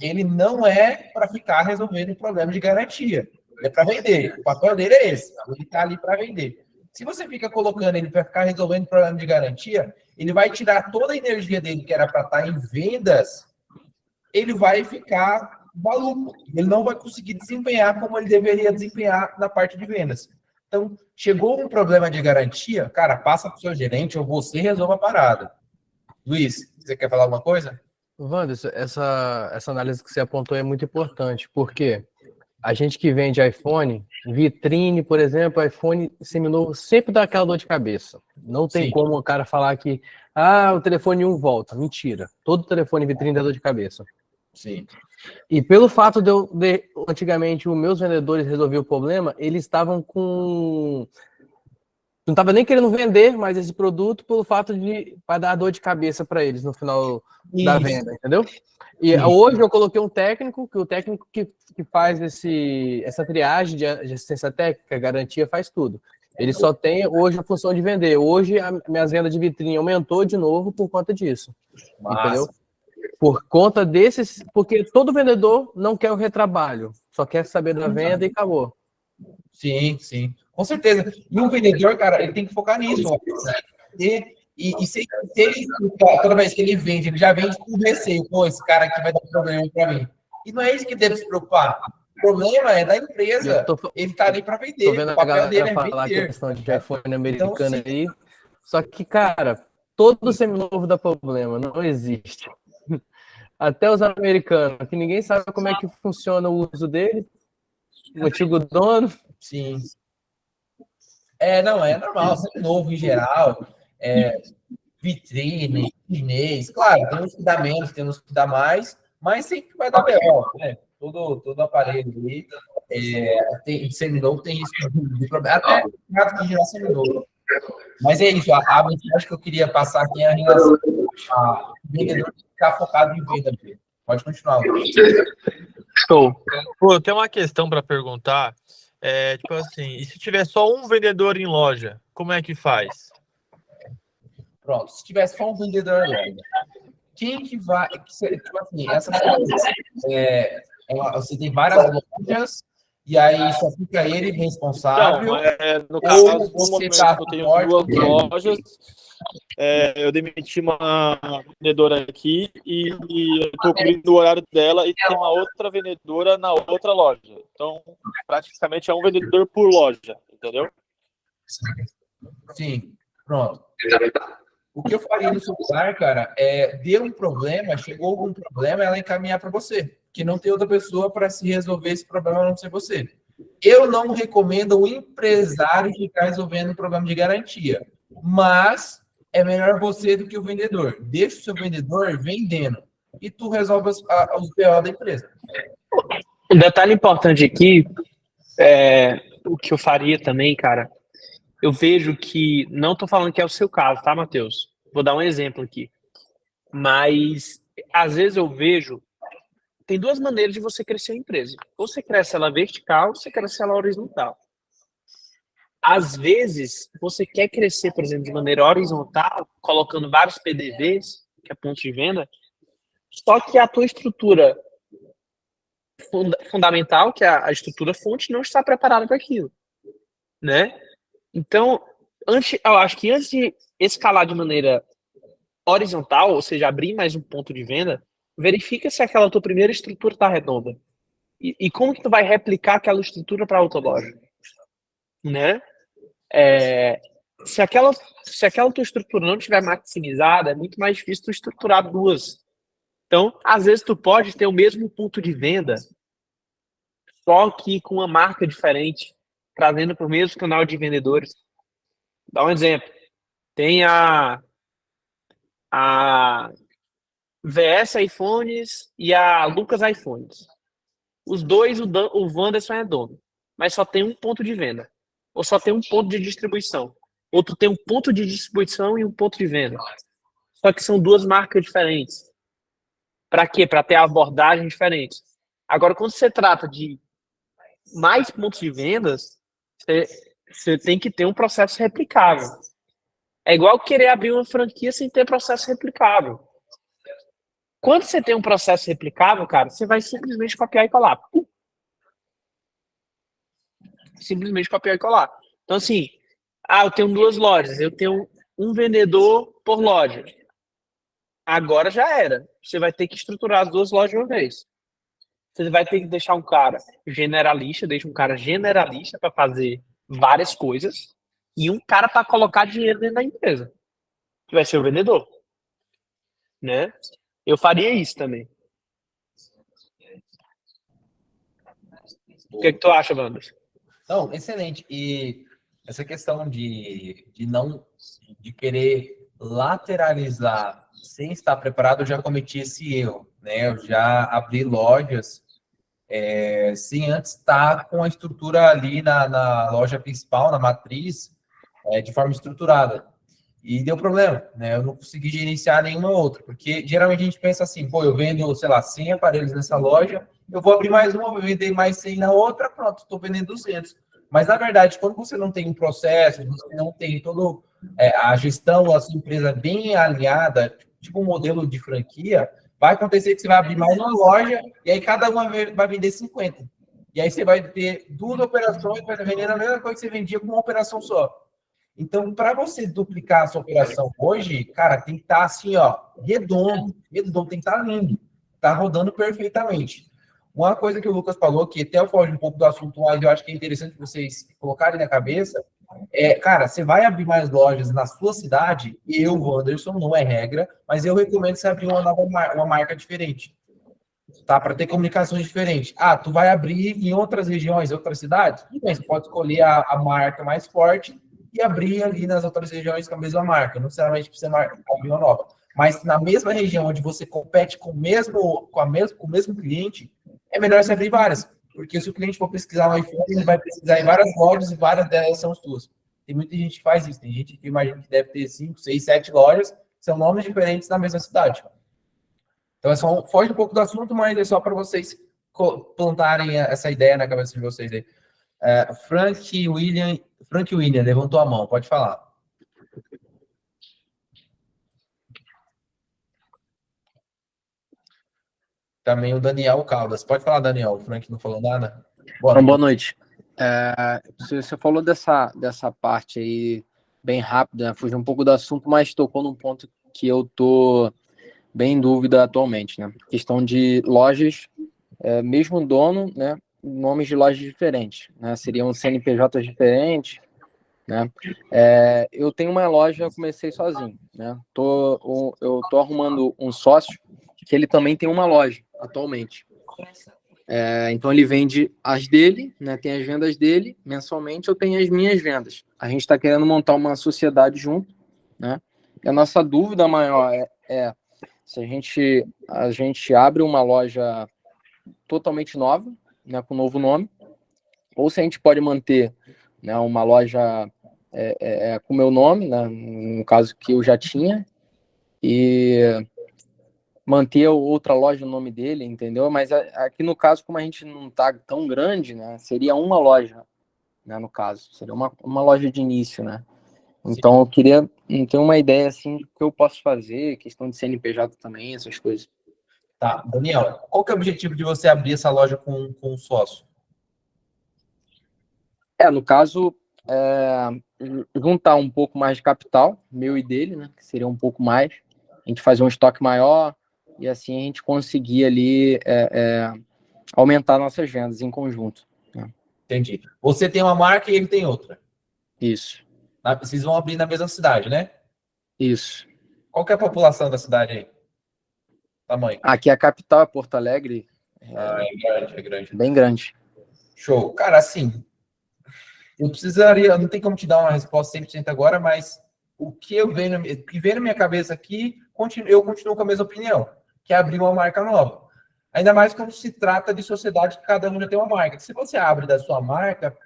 ele não é para ficar resolvendo problema de garantia. Ele é para vender. O papel dele é esse. Ele está ali para vender. Se você fica colocando ele para ficar resolvendo problema de garantia, ele vai tirar toda a energia dele, que era para estar em vendas, ele vai ficar maluco. Ele não vai conseguir desempenhar como ele deveria desempenhar na parte de vendas. Então, chegou um problema de garantia, cara, passa para o seu gerente ou você resolve a parada. Luiz, você quer falar alguma coisa? Wanderson, essa análise que você apontou é muito importante, porque a gente que vende iPhone, vitrine, por exemplo, iPhone seminovo sempre dá aquela dor de cabeça. Não tem como o cara falar que o telefone 1 volta. Mentira. Todo telefone vitrine dá dor de cabeça. Sim. E pelo fato de antigamente os meus vendedores resolviam o problema, eles estavam com... Não estava nem querendo vender mais esse produto pelo fato de para dar dor de cabeça para eles no final da venda, entendeu? E hoje eu coloquei um técnico, que o técnico que faz essa triagem de assistência técnica, garantia, faz tudo. Ele só tem hoje a função de vender. Hoje minhas vendas de vitrine aumentou de novo por conta disso. Entendeu? Por conta desses, porque todo vendedor não quer o retrabalho, só quer saber da venda e acabou. Sim, sim. Com certeza. E um vendedor, cara, ele tem que focar nisso. E se ele, toda vez que ele vende, ele já vende com receio. Pô, esse cara aqui vai dar problema para mim. E não é isso que deve se preocupar. O problema é da empresa. Ele tá ali para vender. Tô vendo a galera falar a questão de iPhone americano aí. Só que, cara, todo seminovo dá problema, não existe. Até os americanos, que ninguém sabe como é que funciona o uso dele, o antigo dono. Sim. Não, é normal, seminovo em geral, vitrine, chinês, claro, tem uns que dá menos, tem uns que dá mais, mas sempre vai dar melhor, né? Todo aparelho ali, seminovo tem risco de problema, até gato que gerar seminovo. Mas é isso, a mensagem que eu queria passar aqui é a relação a vendedor ficar focado em venda mesmo. Pode continuar, Lucas. Show. Pô, eu tenho uma questão para perguntar. Tipo assim, e se tiver só um vendedor em loja, como é que faz? Pronto, se tivesse só um vendedor loja, quem que vai... Tipo assim, você tem várias lojas e aí só fica ele responsável. Então, no ou caso, no você momento tá que eu tenho forte duas dele. lojas, eu demiti uma vendedora aqui e eu estou cobrindo o horário dela e tem uma outra vendedora na outra loja. Então, praticamente é um vendedor por loja, entendeu? Sim, pronto. O que eu faria no seu lugar, cara, deu um problema, chegou algum problema, ela encaminhar para você, que não tem outra pessoa para se resolver esse problema a não ser você. Eu não recomendo o empresário ficar resolvendo o problema de garantia, mas é melhor você do que o vendedor. Deixa o seu vendedor vendendo e tu resolve os BO da empresa. Um detalhe importante aqui, o que eu faria também, cara, eu vejo que, não tô falando que é o seu caso, tá, Matheus? Vou dar um exemplo aqui. Mas, às vezes eu vejo, tem duas maneiras de você crescer a empresa. Ou você cresce ela vertical, ou você cresce ela horizontal. Às vezes, você quer crescer, por exemplo, de maneira horizontal, colocando vários PDVs, que é ponto de venda, só que a tua estrutura fundamental, que é a estrutura fonte, não está preparada para aquilo, né? Então, eu acho que antes de escalar de maneira horizontal, ou seja, abrir mais um ponto de venda, verifica se aquela tua primeira estrutura está redonda. E como que tu vai replicar aquela estrutura para outra loja, né? Se aquela tua estrutura não estiver maximizada, é muito mais difícil tu estruturar duas. Então, às vezes tu pode ter o mesmo ponto de venda, só que com uma marca diferente, trazendo para o mesmo canal de vendedores. Dá um exemplo. Tem a VS iPhones e a Lucas iPhones. Os dois, o Wanderson é dono, mas só tem um ponto de venda. Ou só tem um ponto de distribuição. Outro tem um ponto de distribuição e um ponto de venda. Só que são duas marcas diferentes. Para quê? Para ter abordagens diferentes. Agora, quando você trata de mais pontos de vendas, você tem que ter um processo replicável. É igual querer abrir uma franquia sem ter processo replicável. Quando você tem um processo replicável, cara, você vai simplesmente copiar e colar. Simplesmente copiar e colar. Então, assim, eu tenho duas lojas, eu tenho um vendedor por loja. Agora já era. Você vai ter que estruturar as duas lojas de uma vez. Você vai ter que deixar um cara generalista, deixa um cara generalista para fazer várias coisas e um cara para colocar dinheiro dentro da empresa, que vai ser o vendedor, né? Eu faria isso também. O que tu acha, Wander? Não, excelente. E essa questão de querer lateralizar sem estar preparado, eu já cometi esse erro, né? Eu já abri lojas sem antes estar com a estrutura ali na loja principal, na matriz, de forma estruturada. E deu problema, né? Eu não consegui gerenciar nenhuma outra, porque geralmente a gente pensa assim, pô, eu vendo, sei lá, 100 aparelhos nessa loja, eu vou abrir mais uma, vou vender mais 100 na outra, pronto, estou vendendo 200. Mas, na verdade, quando você não tem um processo, você não tem toda a gestão da sua empresa bem alinhada, tipo um modelo de franquia, vai acontecer que você vai abrir mais uma loja e aí cada uma vai vender 50. E aí você vai ter duas operações, vai vender a mesma coisa que você vendia com uma operação só. Então, para você duplicar a sua operação hoje, cara, tem que estar assim, ó, redondo, tem que estar lindo, tá rodando perfeitamente. Uma coisa que o Lucas falou, que até eu foge um pouco do assunto, mas eu acho que é interessante vocês colocarem na cabeça, Cara, você vai abrir mais lojas na sua cidade, Wanderson, não é regra, mas eu recomendo você abrir uma marca diferente, tá? Para ter comunicações diferentes. Tu vai abrir em outras regiões, outras cidades? Tudo bem, você pode escolher a marca mais forte e abrir ali nas outras regiões com a mesma marca, não necessariamente precisa abrir uma nova. Mas na mesma região onde você compete com o mesmo cliente, é melhor você abrir várias. Porque se o cliente for pesquisar no iPhone, ele vai pesquisar em várias lojas e várias delas são as tuas. Tem muita gente que faz isso. Tem gente que imagina que deve ter 5, 6, 7 lojas, são nomes diferentes na mesma cidade. Então, foge um pouco do assunto, mas é só para vocês plantarem essa ideia na cabeça de vocês aí. Frank William levantou a mão, pode falar. Também o Daniel Caldas. Pode falar, Daniel. O Frank não falou nada? Boa noite. Você falou dessa parte aí bem rápida, né? Fugiu um pouco do assunto, mas tocou num ponto que eu tô bem em dúvida atualmente, né? Questão de lojas, mesmo dono, né? Nomes de lojas diferentes, né? Seriam CNPJs diferentes, né? Eu tenho uma loja, eu comecei sozinho, né? Eu tô arrumando um sócio que ele também tem uma loja atualmente. Então ele vende as dele, né? Tem as vendas dele mensalmente, eu tenho as minhas vendas. A gente está querendo montar uma sociedade junto, né? E a nossa dúvida maior é se a gente abre uma loja totalmente nova, né? Com um novo nome, ou se a gente pode manter, né? Uma loja com o meu nome, né? No caso que eu já tinha, e manter outra loja no nome dele, entendeu? Mas aqui no caso, como a gente não tá tão grande, né? Seria uma loja, né? No caso, seria uma loja de início, né? Então, eu queria ter uma ideia, assim, do que eu posso fazer, questão de CNPJ também, essas coisas. Tá, Daniel, qual que é o objetivo de você abrir essa loja com um sócio? No caso, juntar um pouco mais de capital, meu e dele, né? Que seria um pouco mais. A gente fazer um estoque maior e assim a gente conseguir ali aumentar nossas vendas em conjunto. Né? Entendi. Você tem uma marca e ele tem outra. Isso. Vocês vão abrir na mesma cidade, né? Isso. Qual que é a população da cidade aí? Tamanho? Aqui a capital é Porto Alegre. É grande. Bem grande. Show. Cara, assim, não tem como te dar uma resposta 100% agora, mas o que vem na minha cabeça aqui, eu continuo com a mesma opinião, que é abrir uma marca nova. Ainda mais quando se trata de sociedade que cada um já tem uma marca. Se você abre da sua marca,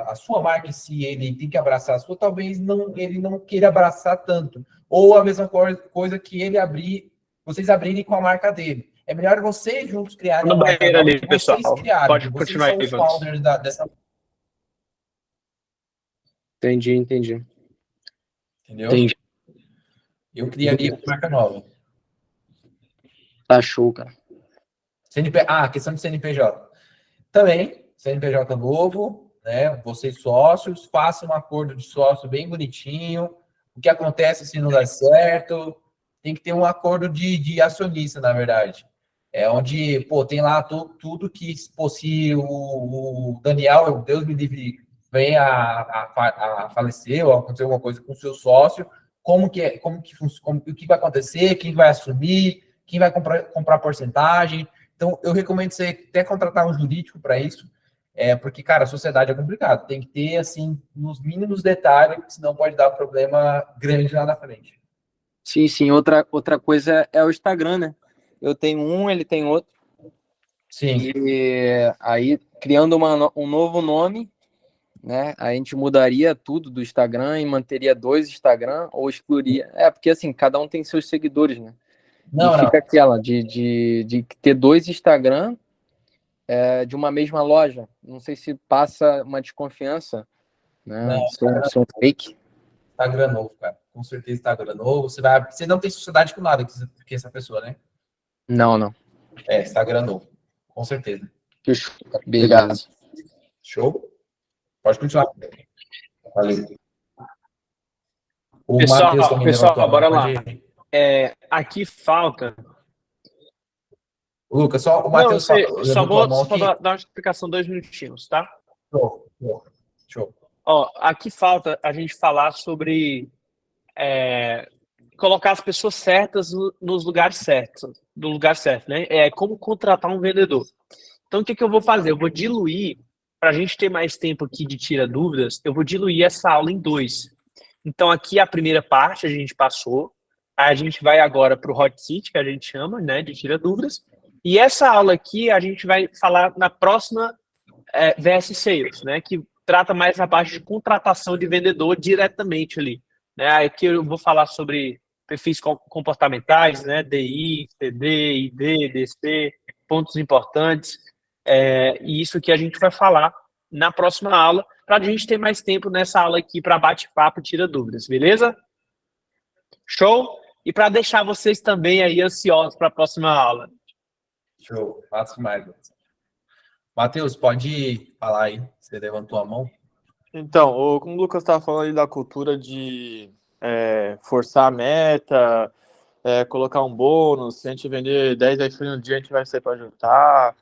a sua marca em si, ele tem que abraçar a sua, talvez ele não queira abraçar tanto. Ou a mesma coisa que vocês abrirem com a marca dele. É melhor vocês juntos criarem uma marca nova, ali, pessoal. Pode vocês continuar são aí, os Vamos. founders dessa. Entendi. Entendeu? Entendi. Eu criaria uma marca nova. Tá show, cara. Questão de CNPJ. Também, CNPJ novo, né? Vocês sócios, façam um acordo de sócio bem bonitinho. O que acontece se não der certo? Tem que ter um acordo de acionista, na verdade. Onde, tem lá tudo que, se o Daniel, Deus me livre, vem a falecer ou acontecer alguma coisa com o seu sócio, o que vai acontecer, quem vai assumir, quem vai comprar porcentagem. Então, eu recomendo você até contratar um jurídico para isso, porque, cara, a sociedade é complicado. Tem que ter, assim, nos mínimos detalhes, senão pode dar problema grande lá na frente. Sim. Outra coisa é o Instagram, né? Eu tenho um, ele tem outro. Sim. E aí, criando um novo nome, né? A gente mudaria tudo do Instagram e manteria 2 Instagram ou excluiria. Porque assim, cada um tem seus seguidores, né? Fica aquela de ter 2 Instagram de uma mesma loja. Não sei se passa uma desconfiança, né? Se é um fake. Instagram novo, cara. Com certeza Instagram novo. Você não tem sociedade com nada que essa pessoa, né? Não. Instagram novo. Com certeza. Obrigado. Show? Pode continuar. Valeu. O Pessoal, Matheus também levantou a mão. bora lá. Aqui falta. Lucas, só o Matheus só vou dar dar uma explicação 2 minutinhos, tá? Show. Ó, aqui falta a gente falar sobre colocar as pessoas certas nos lugares certos, no lugar certo, né? É como contratar um vendedor. Então, o que que eu vou fazer? Eu vou diluir, para a gente ter mais tempo aqui de tira dúvidas, eu vou diluir essa aula em dois. Então, aqui a primeira parte a gente passou, a gente vai agora para o hot seat, que a gente chama, né, de tira dúvidas, e essa aula aqui a gente vai falar na próxima VS Sales, né, que trata mais a parte de contratação de vendedor diretamente ali. Né? Aqui eu vou falar sobre perfis comportamentais, né, DI, TD, ID, DC, pontos importantes, e isso que a gente vai falar na próxima aula, para a gente ter mais tempo nessa aula aqui para bate-papo, tira dúvidas, beleza? Show? E para deixar vocês também aí ansiosos para a próxima aula. Show, faço demais. Matheus, pode falar aí, você levantou a mão. Então, como o Lucas estava falando ali da cultura de forçar a meta, colocar um bônus, se a gente vender 10 iPhone no dia, a gente vai sair para juntar.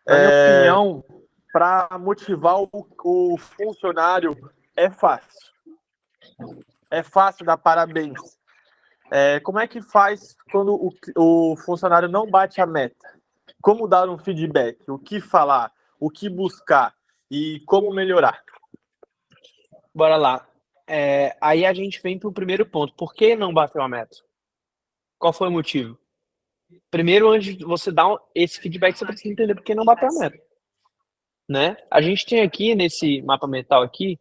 Na minha opinião, para motivar o funcionário, é fácil. É fácil dar parabéns. Como é que faz quando o funcionário não bate a meta? Como dar um feedback? O que falar? O que buscar? E como melhorar? Bora lá. Aí a gente vem para o primeiro ponto. Por que não bateu a meta? Qual foi o motivo? Primeiro, antes de você dar esse feedback, você precisa entender por que não bateu a meta. Né? A gente tem aqui, nesse mapa mental aqui,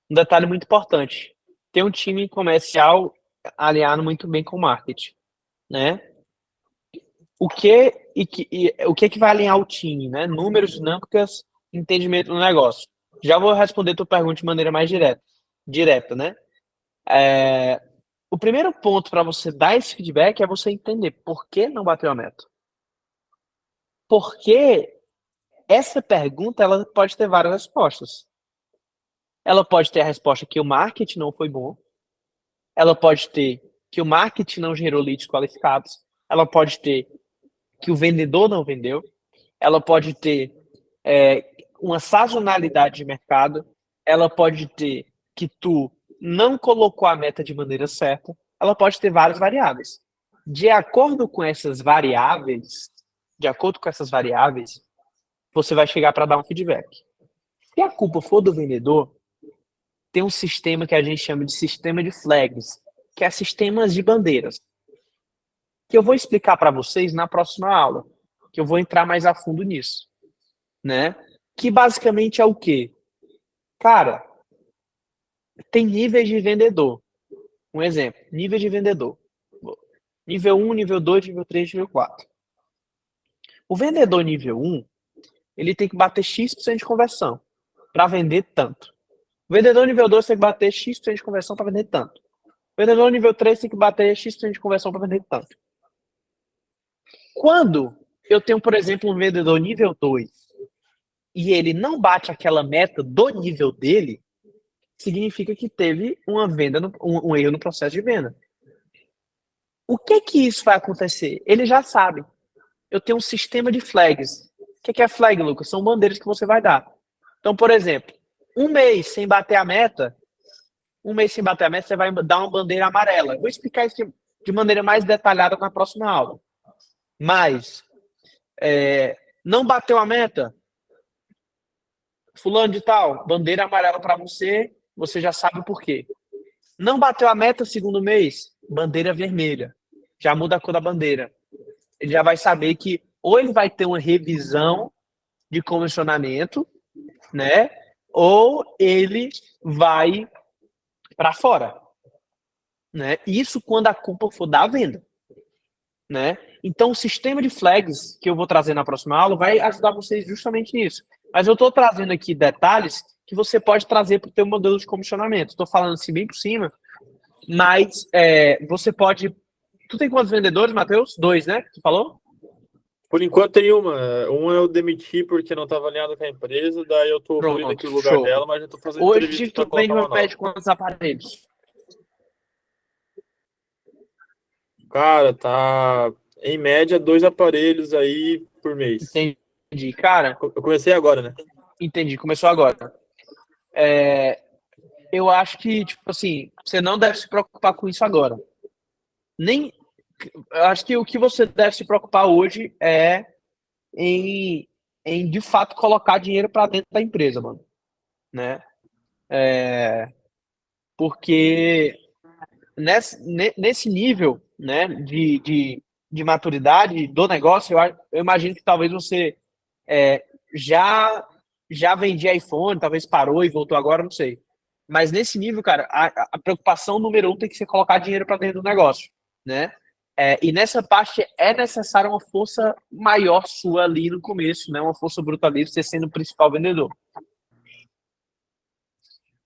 um detalhe muito importante. Tem um time comercial alinhado muito bem com o marketing. Né? O que vai alinhar o time? Né? Números, dinâmicas, entendimento do negócio. Já vou responder tua pergunta de maneira mais direta, né? O primeiro ponto para você dar esse feedback é você entender por que não bateu a meta. Porque essa pergunta ela pode ter várias respostas. Ela pode ter a resposta que o marketing não foi bom. Ela pode ter que o marketing não gerou leads qualificados. Ela pode ter que o vendedor não vendeu. Ela pode ter uma sazonalidade de mercado. Ela pode ter que tu não colocou a meta de maneira certa. Ela pode ter várias variáveis. De acordo com essas variáveis, você vai chegar para dar um feedback. Se a culpa for do vendedor, tem um sistema que a gente chama de sistema de flags, que é sistemas de bandeiras, que eu vou explicar para vocês na próxima aula, que eu vou entrar mais a fundo nisso, né? Que basicamente é o quê? Cara, tem níveis de vendedor. Um exemplo, nível de vendedor. Nível 1, nível 2, nível 3, nível 4. O vendedor nível 1, ele tem que bater X% de conversão para vender tanto. O vendedor nível 2 tem que bater X% de conversão para vender tanto. O vendedor nível 3 tem que bater X% de conversão para vender tanto. Quando eu tenho, por exemplo, um vendedor nível 2 e ele não bate aquela meta do nível dele, significa que teve uma venda, um erro no processo de venda. O que isso vai acontecer? Ele já sabe. Eu tenho um sistema de flags. O que é flag, Lucas? São bandeiras que você vai dar. Então, por exemplo, um mês sem bater a meta, você vai dar uma bandeira amarela. Vou explicar isso de maneira mais detalhada na próxima aula. Mas, não bateu a meta, fulano de tal, bandeira amarela para você, você já sabe o porquê. Não bateu a meta segundo mês, bandeira vermelha. Já muda a cor da bandeira. Ele já vai saber que ou ele vai ter uma revisão de comissionamento, né? Ou ele vai para fora, né? Isso quando a culpa for da venda, né? Então o sistema de flags que eu vou trazer na próxima aula vai ajudar vocês justamente nisso. Mas eu estou trazendo aqui detalhes que você pode trazer para o teu modelo de comissionamento. Estou falando assim bem por cima, mas você pode. Tu tem quantos vendedores, Matheus? 2, né? Tu falou? Por enquanto tem uma. Uma eu demiti porque não estava alinhado com a empresa, daí eu estou cobrindo aqui o lugar dela, mas já estou fazendo Hoje tu vende uma média de quantos aparelhos? Cara, tá em média 2 aparelhos aí por mês. Entendi, cara. Eu comecei agora, né? Entendi, começou agora. eu acho que, tipo assim, você não deve se preocupar com isso agora. Eu acho que o que você deve se preocupar hoje é em, de fato, colocar dinheiro para dentro da empresa, mano. Né? Porque nesse nível, né, de maturidade do negócio, eu imagino que talvez você já vendia iPhone, talvez parou e voltou agora, não sei. Mas nesse nível, cara, a preocupação número 1 tem que ser colocar dinheiro para dentro do negócio, né? E nessa parte é necessária uma força maior sua ali no começo, né? Uma força bruta ali, você sendo o principal vendedor.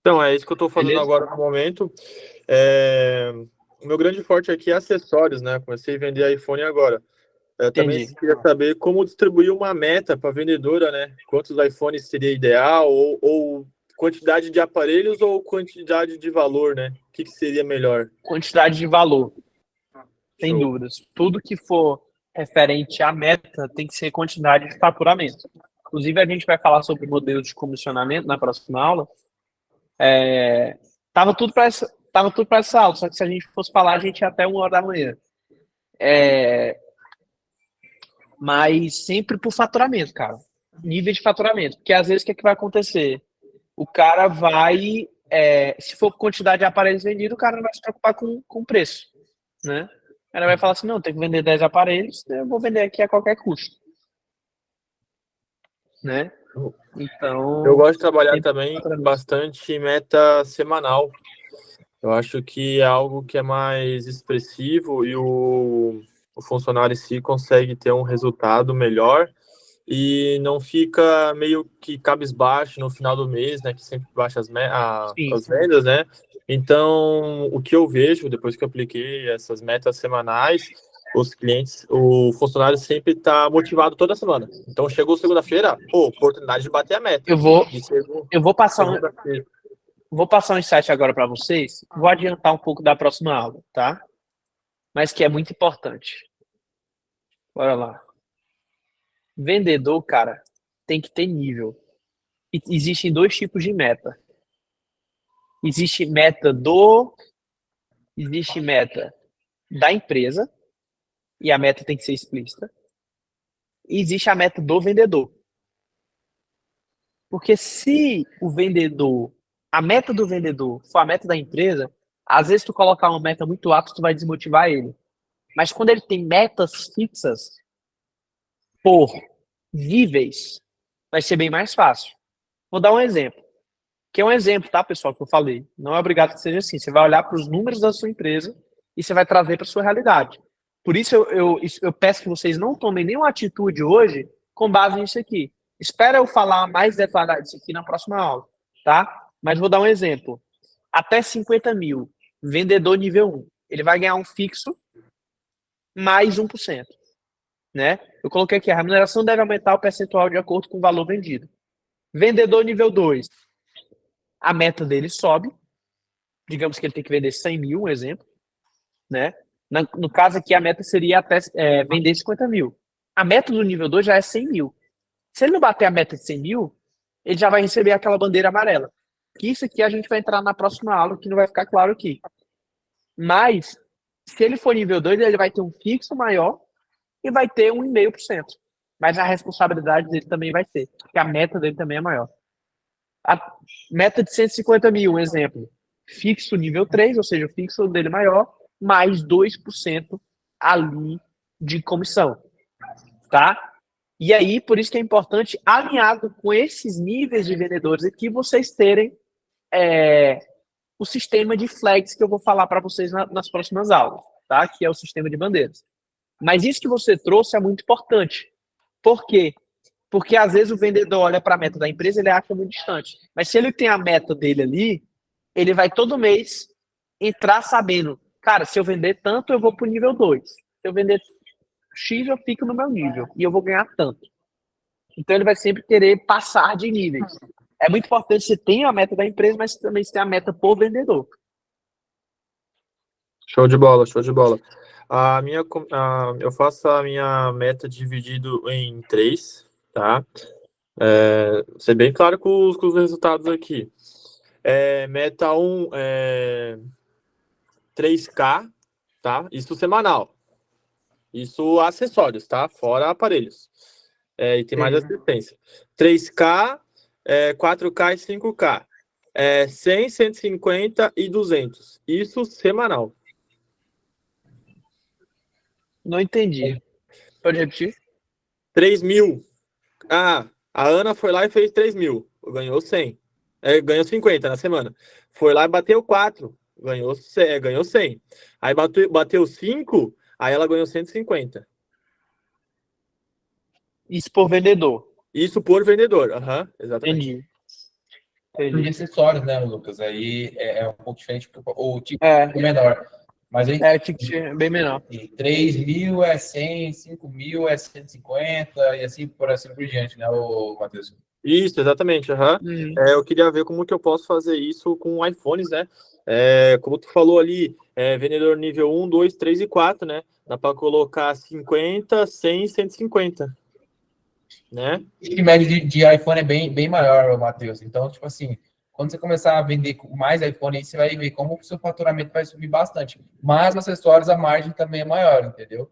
Então, é isso que eu estou fazendo Beleza? agora no momento. O meu grande forte aqui é acessórios, né? Comecei a vender iPhone agora. Eu também Entendi. queria saber como distribuir uma meta para a vendedora, né? Quantos iPhones seria ideal, ou quantidade de aparelhos ou quantidade de valor, né? O que seria melhor? Quantidade de valor, sem Show. dúvidas. Tudo que for referente à meta tem que ser quantidade de faturamento. Inclusive, a gente vai falar sobre modelos de comissionamento na próxima aula. Tava tudo para essa aula, só que se a gente fosse falar, a gente ia até 1 hora da manhã. Mas sempre por faturamento, cara. Nível de faturamento. Porque às vezes o que, é que vai acontecer? O cara vai. Se for quantidade de aparelhos vendidos, o cara não vai se preocupar com o preço. Né? O cara vai falar assim: não, tem que vender 10 aparelhos, eu vou vender aqui a qualquer custo. Né? Então. Eu gosto de trabalhar também bastante meta semanal. Eu acho que é algo que é mais expressivo e o funcionário em si consegue ter um resultado melhor e não fica meio que cabisbaixo no final do mês, né? Que sempre baixa as vendas, né? Então, o que eu vejo depois que eu apliquei essas metas semanais, os clientes, o funcionário sempre está motivado toda semana. Então, chegou segunda-feira, oportunidade de bater a meta. Eu vou passar um insight agora para vocês. Vou adiantar um pouco da próxima aula, tá? Mas que é muito importante. Bora lá. Vendedor, cara, tem que ter nível. E existem 2 tipos de meta. Existe meta da empresa, e a meta tem que ser explícita. E existe a meta do vendedor. Porque se a meta do vendedor for a meta da empresa, às vezes tu colocar uma meta muito alta, tu vai desmotivar ele. Mas quando ele tem metas fixas por níveis, vai ser bem mais fácil. Vou dar um exemplo. Que é um exemplo, tá, pessoal, que eu falei. Não é obrigado que seja assim. Você vai olhar para os números da sua empresa e você vai trazer para a sua realidade. Por isso eu peço que vocês não tomem nenhuma atitude hoje com base nisso aqui. Espera eu falar mais detalhado disso aqui na próxima aula, tá? Mas vou dar um exemplo. Até 50 mil, vendedor nível 1. Ele vai ganhar um fixo mais 1%. Né? Eu coloquei aqui, a remuneração deve aumentar o percentual de acordo com o valor vendido. Vendedor nível 2. A meta dele sobe. Digamos que ele tem que vender 100 mil, um exemplo. Né? No caso aqui, a meta seria até vender 50 mil. A meta do nível 2 já é 100 mil. Se ele não bater a meta de 100 mil, ele já vai receber aquela bandeira amarela. Que isso aqui a gente vai entrar na próxima aula, que não vai ficar claro aqui. Mas, se ele for nível 2, ele vai ter um fixo maior e vai ter 1,5%. Mas a responsabilidade dele também vai ter, porque a meta dele também é maior. A meta de 150 mil, um exemplo. Fixo nível 3, ou seja, o fixo dele maior, mais 2% ali de comissão. Tá? E aí, por isso que é importante, alinhado com esses níveis de vendedores aqui, vocês terem o sistema de flags que eu vou falar para vocês nas próximas aulas, tá? Que é o sistema de bandeiras. Mas isso que você trouxe é muito importante. Por quê? Porque às vezes o vendedor olha para a meta da empresa e ele acha muito distante. Mas se ele tem a meta dele ali, ele vai todo mês entrar sabendo, cara, se eu vender tanto, eu vou para o nível 2. Se eu vender X, eu fico no meu nível e eu vou ganhar tanto. Então ele vai sempre querer passar de níveis. É muito importante você ter a meta da empresa, mas também você tem a meta por vendedor. Show de bola, show de bola. Eu faço a minha meta dividido em 3, tá? Ser bem claro com os resultados aqui. Meta 1, 3K, tá? Isso semanal. Isso acessórios, tá? Fora aparelhos. E tem mais assistência. 3K, 4K e 5K. 100, 150 e 200. Isso semanal. Não entendi. Pode repetir? 3 mil. A Ana foi lá e fez 3 mil. Ganhou 100. Ganhou 50 na semana. Foi lá e bateu 4. Ganhou 100. Aí bateu 5, aí ela ganhou 150. Isso por vendedor. Isso por vendedor. Exatamente. Entendi. De acessórios, né, Lucas? Aí é um pouco diferente, porque o tipo É menor. Mas aí, o ticket é bem menor. 3 mil é 100, 5 mil é 150 e assim por diante, né, Matheus? Isso, exatamente. Eu queria ver como que eu posso fazer isso com iPhones, né? Como tu falou ali, vendedor nível 1, 2, 3 e 4, né? Dá para colocar 50, 100 e 150, né? O ticket médio de iPhone é bem maior, Matheus. Então, tipo assim, quando você começar a vender mais iPhone, aí você vai ver como o seu faturamento vai subir bastante. Mas acessórios, a margem também é maior, entendeu?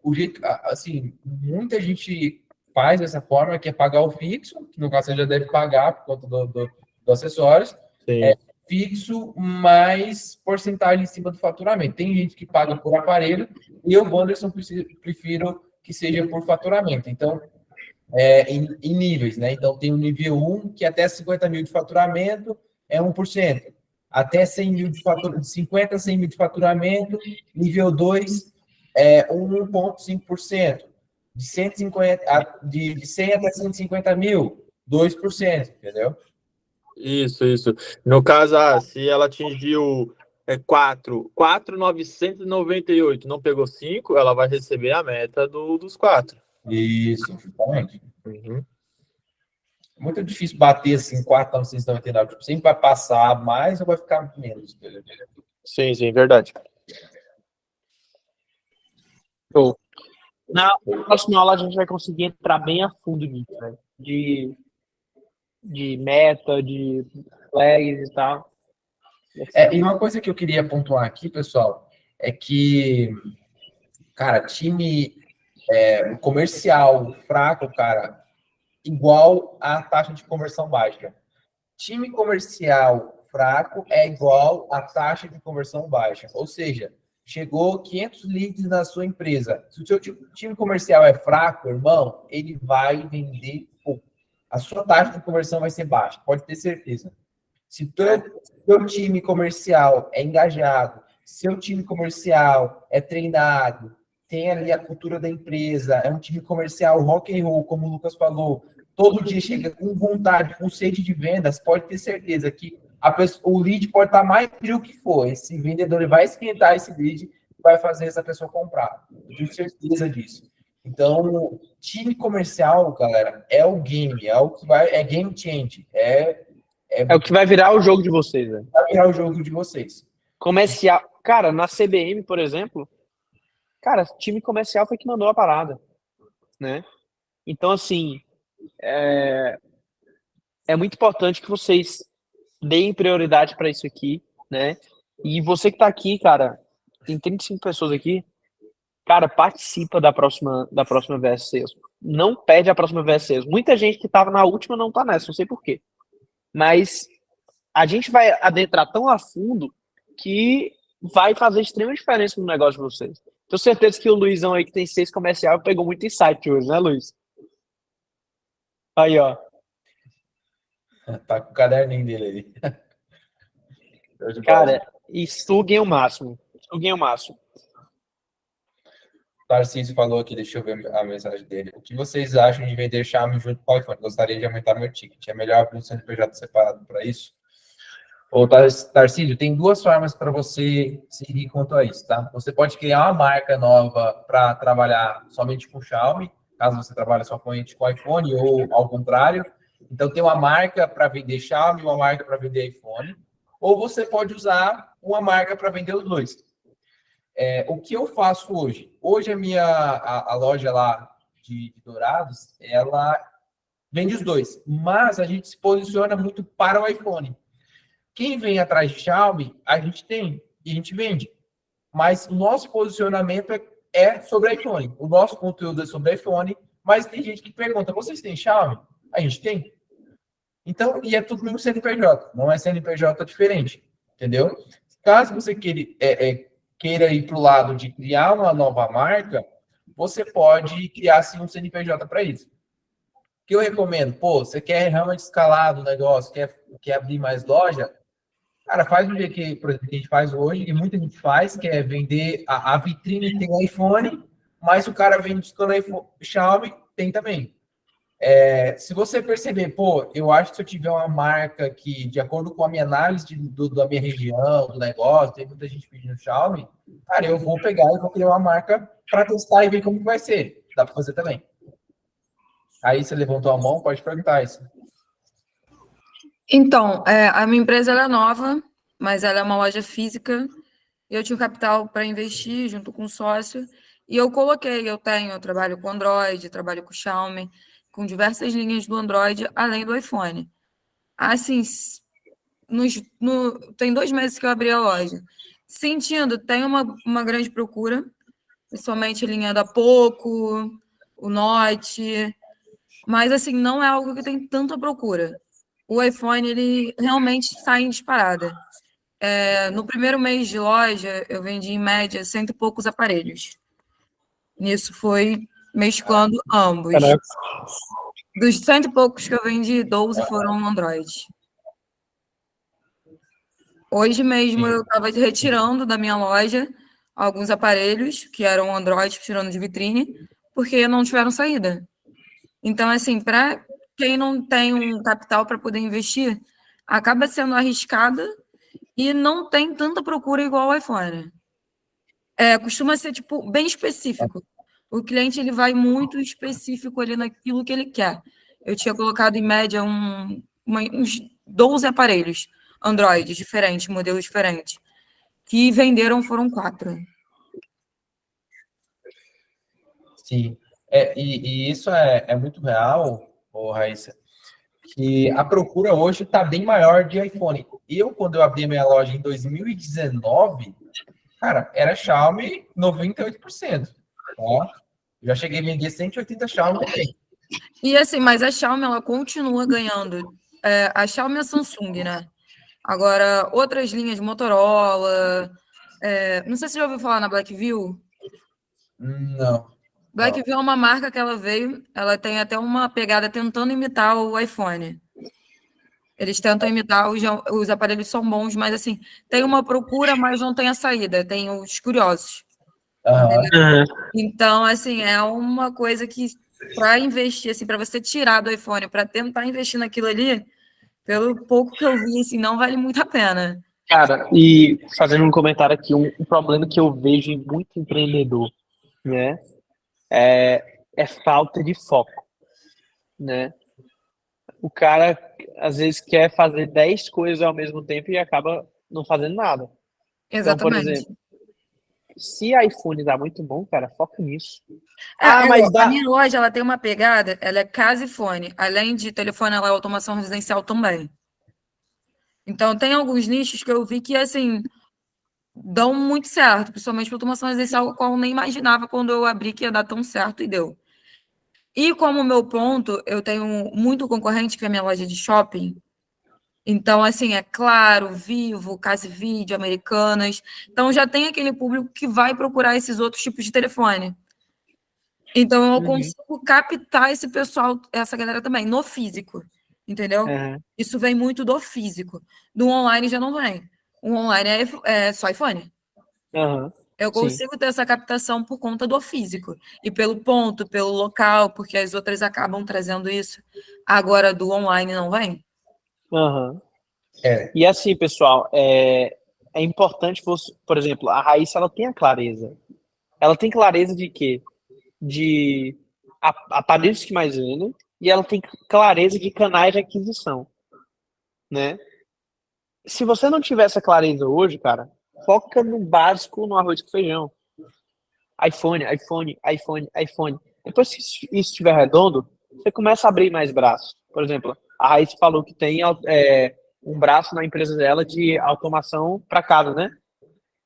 O jeito, assim, muita gente faz dessa forma, que é pagar o fixo, que no caso você já deve pagar por conta do acessórios. Sim. Fixo mais porcentagem em cima do faturamento. Tem gente que paga por aparelho e eu, Wanderson, prefiro que seja por faturamento. Então, em níveis, né? Então, tem o nível 1, que até 50 mil de faturamento é 1%. Até 100 mil de faturamento, de 50 a 100 mil de faturamento, nível 2 é 1,5%. De 100 até 150 mil, 2%, entendeu? Isso. No caso, se ela atingiu 4,998, não pegou 5, ela vai receber a meta dos 4. Isso, justamente. Uhum. Muito difícil bater assim, 4,999. Tipo, sempre vai passar mais ou vai ficar menos, entendeu? Sim, verdade. Show. Na próxima aula a gente vai conseguir entrar bem a fundo nisso, né? De meta, de flags e tal. E uma coisa que eu queria pontuar aqui, pessoal, é que, cara, time comercial fraco, cara, igual a taxa de conversão baixa. Time comercial fraco é igual a taxa de conversão baixa. Ou seja, chegou 500 leads na sua empresa. Se o seu time comercial é fraco, irmão, ele vai vender pouco. A sua taxa de conversão vai ser baixa, pode ter certeza. Se o teu time comercial é engajado, seu time comercial é treinado, tem ali a cultura da empresa, é um time comercial rock and roll, como o Lucas falou, todo dia chega com vontade, com sede de vendas, pode ter certeza que o lead pode estar mais frio que for. Esse vendedor ele vai esquentar esse lead e vai fazer essa pessoa comprar. Eu tenho certeza disso. Então, time comercial, galera, é o game, é game change. É o que vai virar o jogo de vocês, velho. Vai virar o jogo de vocês. Comercial. Cara, na CBM, por exemplo, cara, time comercial foi que mandou a parada, né? Então, assim, é muito importante que vocês deem prioridade para isso aqui, né? E você que tá aqui, cara, tem 35 pessoas aqui, cara, participa da próxima VS Sales. Não perde a próxima VS Sales. Muita gente que tava na última não tá nessa, não sei por quê. Mas a gente vai adentrar tão a fundo que vai fazer extrema diferença no negócio de vocês. Tenho certeza que o Luizão aí, que tem 6 comercial, pegou muito insight hoje, né, Luiz? Aí, ó. Tá com o caderninho dele aí. Cara, e suguem o máximo. Suguem o máximo. Tarcísio falou aqui, deixa eu ver a mensagem dele. O que vocês acham de vender Xiaomi junto com o iPhone? Gostaria de aumentar meu ticket. É melhor abrir um CNPJ separado para isso? Ô, Tarcísio, tem 2 formas para você seguir quanto a isso, tá? Você pode criar uma marca nova para trabalhar somente com Xiaomi, caso você trabalhe somente com iPhone, ou ao contrário. Então, tem uma marca para vender Xiaomi, uma marca para vender iPhone. Ou você pode usar uma marca para vender os dois. O que eu faço hoje? Hoje a loja lá de Dourados, ela vende os dois, mas a gente se posiciona muito para o iPhone. Quem vem atrás de Xiaomi, a gente tem e a gente vende. Mas o nosso posicionamento é sobre iPhone. O nosso conteúdo é sobre iPhone, mas tem gente que pergunta, vocês têm Xiaomi? A gente tem. Então, e é tudo mesmo CNPJ, não é CNPJ diferente, entendeu? Caso você queira ir para o lado de criar uma nova marca, você pode criar sim um CNPJ para isso. O que eu recomendo? Pô, você quer realmente escalar do negócio, quer abrir mais loja? Cara, faz do jeito que, por exemplo, que a gente faz hoje, e muita gente faz, que é vender a vitrine tem iPhone, mas o cara vem buscando iPhone, Xiaomi, tem também. Se você perceber, pô, eu acho que se eu tiver uma marca que, de acordo com a minha análise da minha região, do negócio, tem muita gente pedindo Xiaomi, cara, eu vou pegar e vou criar uma marca para testar e ver como que vai ser. Dá para fazer também. Aí você levantou a mão, pode perguntar isso. Então, a minha empresa ela é nova, mas ela é uma loja física. Eu tinha um capital para investir junto com o sócio. E eu trabalho com Android, trabalho com Xiaomi, com diversas linhas do Android, além do iPhone. Assim, tem 2 meses que eu abri a loja. Sentindo, tem uma grande procura, principalmente a linha da Poco, o Note, mas assim, não é algo que tem tanta procura. O iPhone, ele realmente sai em disparada. No primeiro mês de loja, eu vendi em média 100 e poucos aparelhos. Nisso foi mesclando ambos. Caraca. Dos 100 e poucos que eu vendi, 12 foram Android. Hoje mesmo eu estava retirando da minha loja alguns aparelhos que eram Android, tirando de vitrine, porque não tiveram saída. Então, assim, para quem não tem um capital para poder investir, acaba sendo arriscada e não tem tanta procura igual o iPhone. Costuma ser, tipo, bem específico. O cliente ele vai muito específico ali naquilo que ele quer. Eu tinha colocado, em média, uns 12 aparelhos Android diferentes, modelos diferentes, que venderam foram 4. Sim. E isso é muito real, Raíssa, que a procura hoje está bem maior de iPhone. Quando eu abri minha loja em 2019, cara, era Xiaomi 98%. Tá? Já cheguei a vender 180 Xiaomi também. E assim, mas a Xiaomi, ela continua ganhando. A Xiaomi é a Samsung, né? Agora, outras linhas, Motorola... não sei se você já ouviu falar na Blackview. Não. Blackview é uma marca que ela veio, ela tem até uma pegada tentando imitar o iPhone. Eles tentam imitar, os aparelhos são bons, mas assim, tem uma procura, mas não tem a saída, tem os curiosos. Uhum. Então, assim, é uma coisa que, para investir, assim, para você tirar do iPhone, para tentar investir naquilo ali, pelo pouco que eu vi, assim, não vale muito a pena. Cara, e fazendo um comentário aqui, um problema que eu vejo em muito empreendedor, né, é falta de foco, né? O cara, às vezes, quer fazer 10 coisas ao mesmo tempo e acaba não fazendo nada. Então, por Exatamente. exemplo, se iPhone dá muito bom, cara, foca nisso. Mas dá... A minha loja, ela tem uma pegada, ela é casa e fone. Além de telefone, ela é automação residencial também. Então, tem alguns nichos que eu vi que, assim, dão muito certo, principalmente para automação residencial, qual eu nem imaginava quando eu abri que ia dar tão certo e deu. E como meu ponto, eu tenho muito concorrente, que é a minha loja de shopping. Então, assim, é Claro, Vivo, Casa e Vídeo, Americanas. Então, já tem aquele público que vai procurar esses outros tipos de telefone. Então, eu consigo captar esse pessoal, essa galera também, no físico. Entendeu? Isso vem muito do físico. Do online já não vem. O online é só iPhone. Eu consigo ter essa captação por conta do físico. E pelo ponto, pelo local, porque as outras acabam trazendo isso. Agora, do online não vem. E assim, pessoal, é importante você, por exemplo, a Raíssa, ela tem a clareza. Ela tem clareza de quê? De aparelhos que mais vendem, e ela tem clareza de canais de aquisição, né? Se você não tiver essa clareza hoje, cara, foca no básico, no arroz com feijão. iPhone. Depois que isso estiver redondo, você começa a abrir mais braços. Por exemplo, a Raíssa falou que tem um braço na empresa dela de automação para casa, né,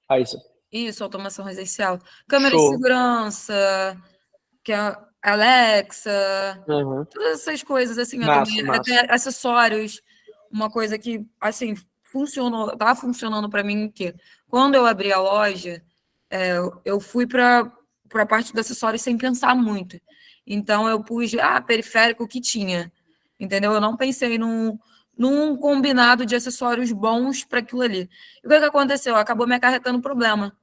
Raíssa? Isso, automação residencial. Câmera de Show. segurança, que é a Alexa, Uhum. todas essas coisas, assim, Massa, até massa. acessórios. Uma coisa que, assim, tá funcionando para mim, que quando eu abri a loja, eu fui para a parte dos acessórios sem pensar muito. Então, eu pus, periférico que tinha, entendeu? Eu não pensei num combinado de acessórios bons para aquilo ali. E o que aconteceu? Acabou me acarretando problema.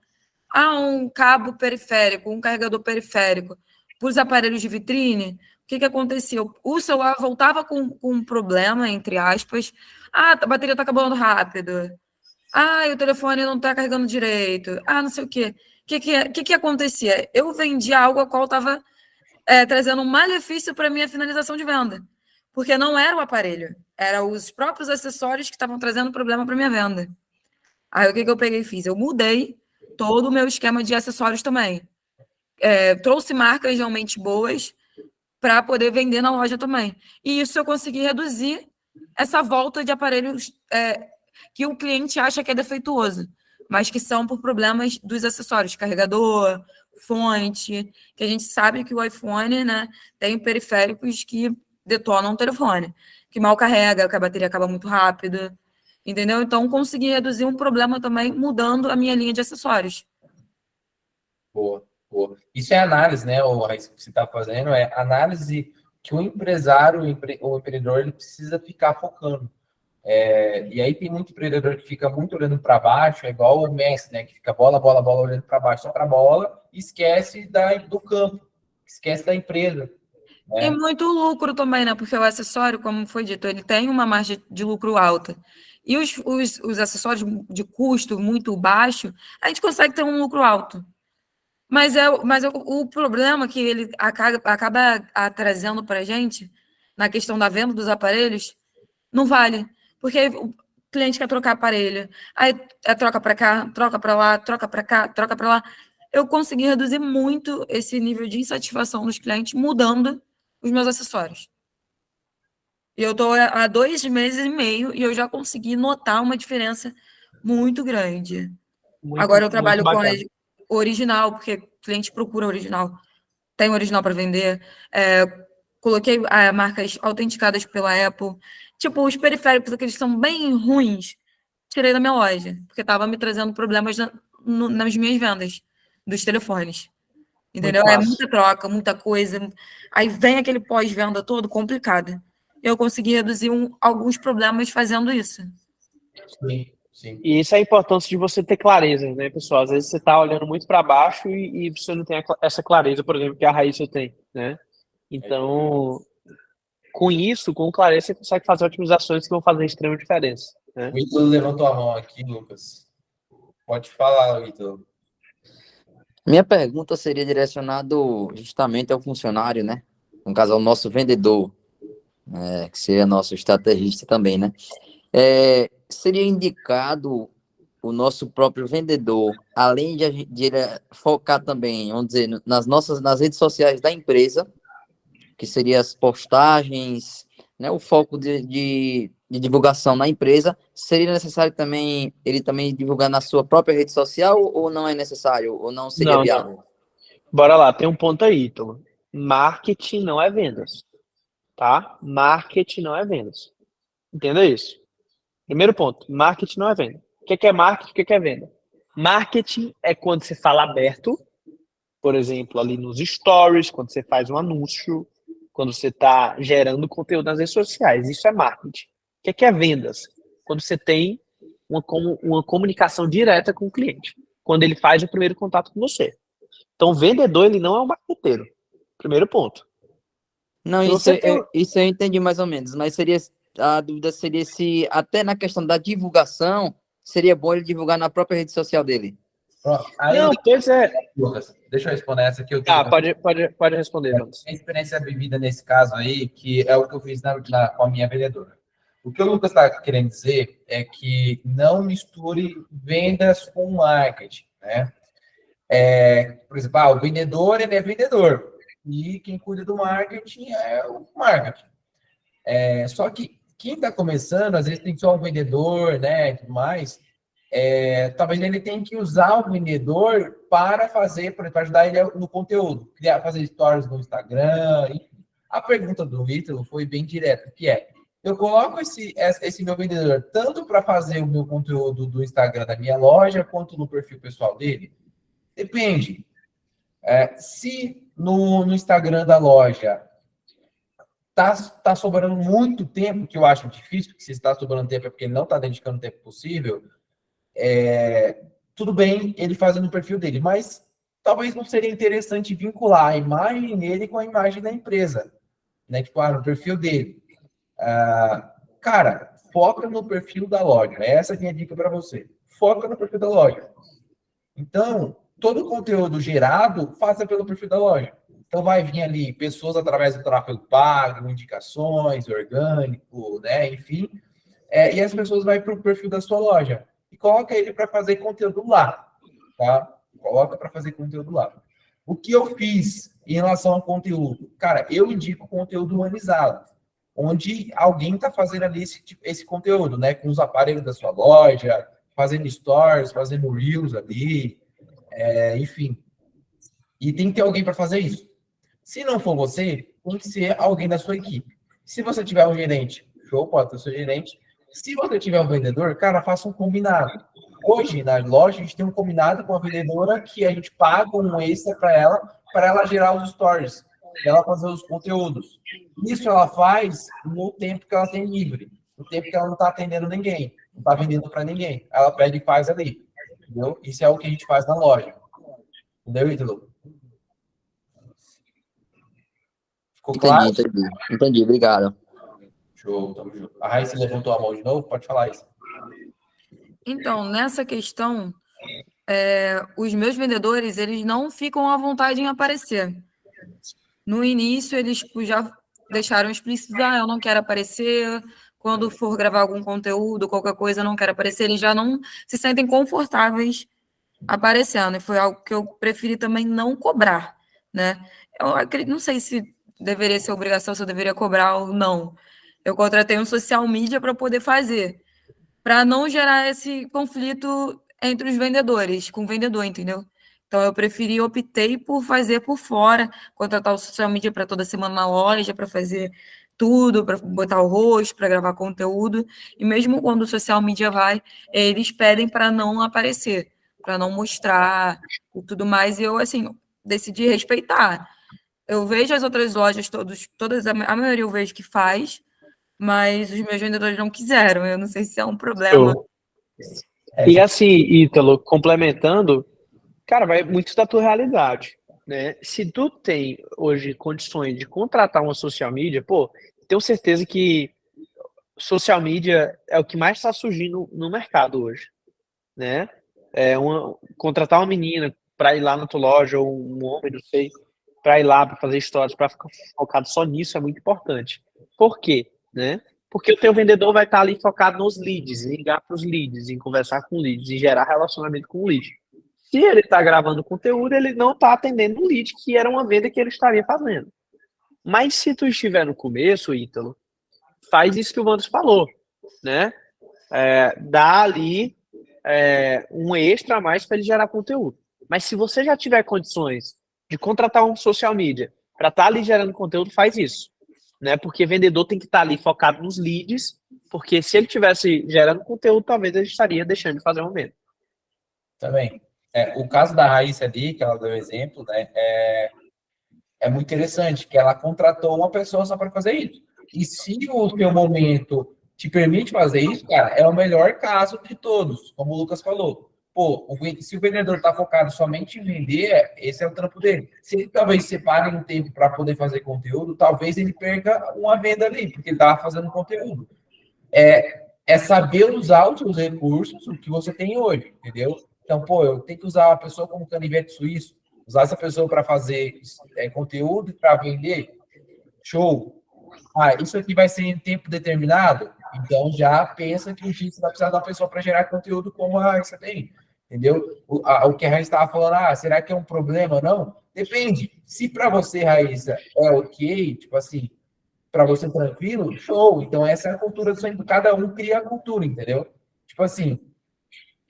Um cabo periférico, um carregador periférico para os aparelhos de vitrine. O que acontecia? O celular voltava com um problema, entre aspas. A bateria está acabando rápido. E o telefone não está carregando direito. Não sei o quê. O que acontecia? Eu vendia algo a qual estava trazendo um malefício para a minha finalização de venda. Porque não era o aparelho, eram os próprios acessórios que estavam trazendo problema para a minha venda. Aí o que eu peguei e fiz? Eu mudei todo o meu esquema de acessórios também. Trouxe marcas realmente boas para poder vender na loja também. E isso eu consegui reduzir essa volta de aparelhos que o cliente acha que é defeituoso, mas que são por problemas dos acessórios, carregador, fonte, que a gente sabe que o iPhone, né, tem periféricos que detonam o telefone, que mal carrega, que a bateria acaba muito rápido, entendeu? Então, consegui reduzir um problema também mudando a minha linha de acessórios. Boa, boa. Isso é análise, né? O que você está fazendo é análise que o empresário, o empreendedor, ele precisa ficar focando. E aí tem muito empreendedor que fica muito olhando para baixo, é igual o Messi, né? Que fica bola, bola, bola, olhando para baixo, só para a bola, e esquece do campo, esquece da empresa. E muito lucro também, né? Porque o acessório, como foi dito, ele tem uma margem de lucro alta. E os acessórios de custo muito baixo, a gente consegue ter um lucro alto. Mas o problema que ele acaba trazendo para a gente, na questão da venda dos aparelhos, não vale. Porque o cliente quer trocar aparelho, aí troca para cá, troca para lá, troca para cá, troca para lá. Eu consegui reduzir muito esse nível de insatisfação dos clientes mudando os meus acessórios. E eu estou há 2 meses e meio e eu já consegui notar uma diferença muito grande. Agora eu trabalho com a original, porque o cliente procura original. Tem original para vender. Coloquei marcas autenticadas pela Apple. Tipo, os periféricos, aqueles que são bem ruins, tirei da minha loja, porque estava me trazendo problemas nas minhas vendas dos telefones. Entendeu? É muita troca, muita coisa. Aí vem aquele pós-venda todo complicado. Eu consegui reduzir alguns problemas fazendo isso. Sim, sim. E isso é a importância de você ter clareza, né, pessoal? Às vezes você está olhando muito para baixo e você não tem essa clareza, por exemplo, que a Raíssa tem, né? Então, com isso, com clareza, você consegue fazer otimizações que vão fazer extrema diferença, né? O Ítalo levantou a mão aqui, Lucas. Pode falar, Ítalo. Minha pergunta seria direcionada justamente ao funcionário, né? No caso, ao nosso vendedor, que seria nosso estrategista também, né? Seria indicado o nosso próprio vendedor, além de ele focar também, vamos dizer, nas redes sociais da empresa, que seria as postagens, né? O foco de divulgação na empresa, seria necessário também ele também divulgar na sua própria rede social ou não é necessário, ou não seria viável? Não. Bora lá, tem um ponto aí, Ítalo. Marketing não é vendas, tá? Marketing não é vendas. Entenda isso. Primeiro ponto, marketing não é venda. O que é marketing, o que é venda? Marketing é quando você fala aberto, por exemplo, ali nos stories, quando você faz um anúncio, quando você está gerando conteúdo nas redes sociais. Isso é marketing. O que é vendas? Quando você tem uma comunicação direta com o cliente. Quando ele faz o primeiro contato com você. Então, o vendedor, ele não é um marqueteiro. Primeiro ponto. Não, isso eu entendi mais ou menos, mas a dúvida seria se, até na questão da divulgação, seria bom ele divulgar na própria rede social dele. Pronto. Pois é. Lucas, deixa eu responder essa aqui. Pode responder, Lucas. A experiência vivida nesse caso aí, que é o que eu fiz com a minha vendedora. O que o Lucas está querendo dizer é que não misture vendas com marketing, né? Por exemplo, o vendedor, ele é vendedor. E quem cuida do marketing é o marketing. Só que quem está começando, às vezes tem só um vendedor, né, e tudo mais, talvez ele tenha que usar o vendedor para ajudar ele no conteúdo, fazer stories no Instagram. Enfim. A pergunta do Ítalo foi bem direta, que é, eu coloco esse meu vendedor tanto para fazer o meu conteúdo do Instagram da minha loja, quanto no perfil pessoal dele? Depende. Se no Instagram da loja tá sobrando muito tempo, que eu acho difícil, porque se está sobrando tempo é porque ele não está dedicando o tempo possível, tudo bem ele fazendo o perfil dele, mas talvez não seria interessante vincular a imagem dele com a imagem da empresa, né? Tipo, no perfil dele. Cara, foca no perfil da loja. Essa é a minha dica para você. Foca no perfil da loja. Então, todo o conteúdo gerado, faça pelo perfil da loja. Então, vai vir ali pessoas através do tráfego pago, indicações, orgânico, né? Enfim. E as pessoas vão para o perfil da sua loja. E coloca ele para fazer conteúdo lá. Tá? Coloca para fazer conteúdo lá. O que eu fiz em relação ao conteúdo? Cara, eu indico conteúdo humanizado, onde alguém está fazendo ali esse conteúdo, né? Com os aparelhos da sua loja, fazendo stories, fazendo reels ali, enfim. E tem que ter alguém para fazer isso. Se não for você, tem que ser alguém da sua equipe. Se você tiver um gerente, show, pode ter o seu gerente. Se você tiver um vendedor, cara, faça um combinado. Hoje, na loja, a gente tem um combinado com a vendedora que a gente paga um extra para ela gerar os stories, para ela fazer os conteúdos. Isso ela faz no tempo que ela tem livre, no tempo que ela não está atendendo ninguém, não está vendendo para ninguém. Ela pede e faz ali, entendeu? Isso é o que a gente faz na loja. Entendeu, Ítalo? Ficou claro? Entendi, obrigado. Show, tamo junto. A Raíssa levantou a mão de novo, pode falar isso. Então, nessa questão, os meus vendedores, eles não ficam à vontade em aparecer. No início, eles já deixaram explícito, eu não quero aparecer, quando for gravar algum conteúdo, qualquer coisa, eu não quero aparecer, eles já não se sentem confortáveis aparecendo, e foi algo que eu preferi também não cobrar, né? Eu não sei se deveria ser obrigação, se eu deveria cobrar ou não. Eu contratei um social media para poder fazer, para não gerar esse conflito entre os vendedores, com o vendedor, entendeu? Então, optei por fazer por fora, contratar o social media para toda semana na loja, para fazer tudo, para botar o rosto, para gravar conteúdo. E mesmo quando o social media vai, eles pedem para não aparecer, para não mostrar e tudo mais. E eu, assim, decidi respeitar. Eu vejo as outras lojas, a maioria eu vejo que faz, mas os meus vendedores não quiseram. Eu não sei se é um problema. E assim, Ítalo, complementando, cara, vai muito da tua realidade, né? Se tu tem hoje condições de contratar uma social media, pô, tenho certeza que social media é o que mais está surgindo no mercado hoje, né? Contratar uma menina para ir lá na tua loja, ou um homem, não sei, para ir lá para fazer stories, para ficar focado só nisso é muito importante. Por quê? Né? Porque o teu vendedor vai estar ali focado nos leads, em ligar para os leads, em conversar com leads, em gerar relacionamento com o lead. Se ele está gravando conteúdo, ele não está atendendo um lead, que era uma venda que ele estaria fazendo. Mas se tu estiver no começo, Ítalo, faz isso que o Wanderson falou, né? Dá ali um extra a mais para ele gerar conteúdo. Mas se você já tiver condições de contratar um social media para estar ali gerando conteúdo, faz isso, né? Porque vendedor tem que estar ali focado nos leads, porque se ele tivesse gerando conteúdo, talvez ele estaria deixando de fazer uma venda. Também. O caso da Raíssa ali, que ela deu exemplo, né? É muito interessante, que ela contratou uma pessoa só para fazer isso. E se o seu momento te permite fazer isso, cara, é o melhor caso de todos, como o Lucas falou. Pô, se o vendedor está focado somente em vender, esse é o trampo dele. Se ele talvez separe um tempo para poder fazer conteúdo, talvez ele perca uma venda ali, porque ele estava fazendo conteúdo. É saber usar os seus recursos, o que você tem hoje, entendeu? Então, pô, eu tenho que usar uma pessoa como canivete suíço, usar essa pessoa para fazer conteúdo e para vender, show. Isso aqui vai ser em tempo determinado, então já pensa que você vai precisar de uma pessoa para gerar conteúdo como a Raíssa tem, entendeu? O que a Raíssa estava falando, será que é um problema? Não, depende. Se para você, Raíssa, é ok, tipo assim, para você tranquilo, show. Então, essa é a cultura do seu, cada um cria a cultura, entendeu? Tipo assim,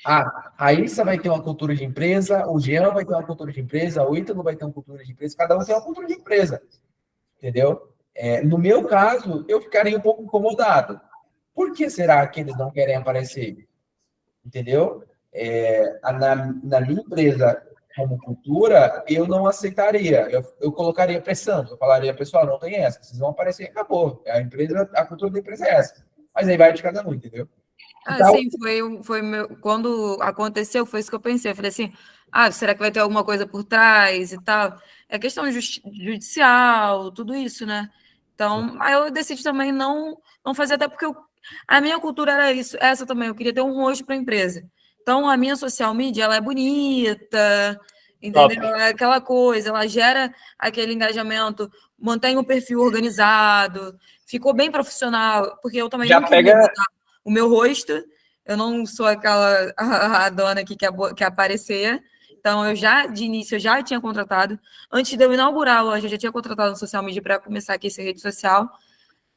a Raíssa vai ter uma cultura de empresa, o Jean vai ter uma cultura de empresa, o Ítalo vai ter uma cultura de empresa, cada um tem uma cultura de empresa, entendeu? No meu caso, eu ficaria um pouco incomodado. Por que será que eles não querem aparecer? Entendeu? Na minha empresa, como cultura, eu não aceitaria. Eu colocaria pressão. Eu falaria, pessoal, não tem essa. Vocês vão aparecer e acabou. A cultura da empresa é essa. Mas aí vai de cada um, entendeu? Então, Sim, foi quando aconteceu, foi isso que eu pensei. Eu falei assim, será que vai ter alguma coisa por trás e tal? É questão judicial, tudo isso, né? Então, aí eu decidi também não fazer, até porque a minha cultura era essa também, eu queria ter um rosto para a empresa. Então, a minha social media, ela é bonita, entendeu? É aquela coisa, ela gera aquele engajamento, mantém o perfil organizado, ficou bem profissional, porque eu também Já não queria pega. botar o meu rosto, eu não sou aquela a dona que quer aparecer, então de início, eu já tinha contratado, antes de eu inaugurar a loja, eu já tinha contratado no social media para começar aqui essa rede social,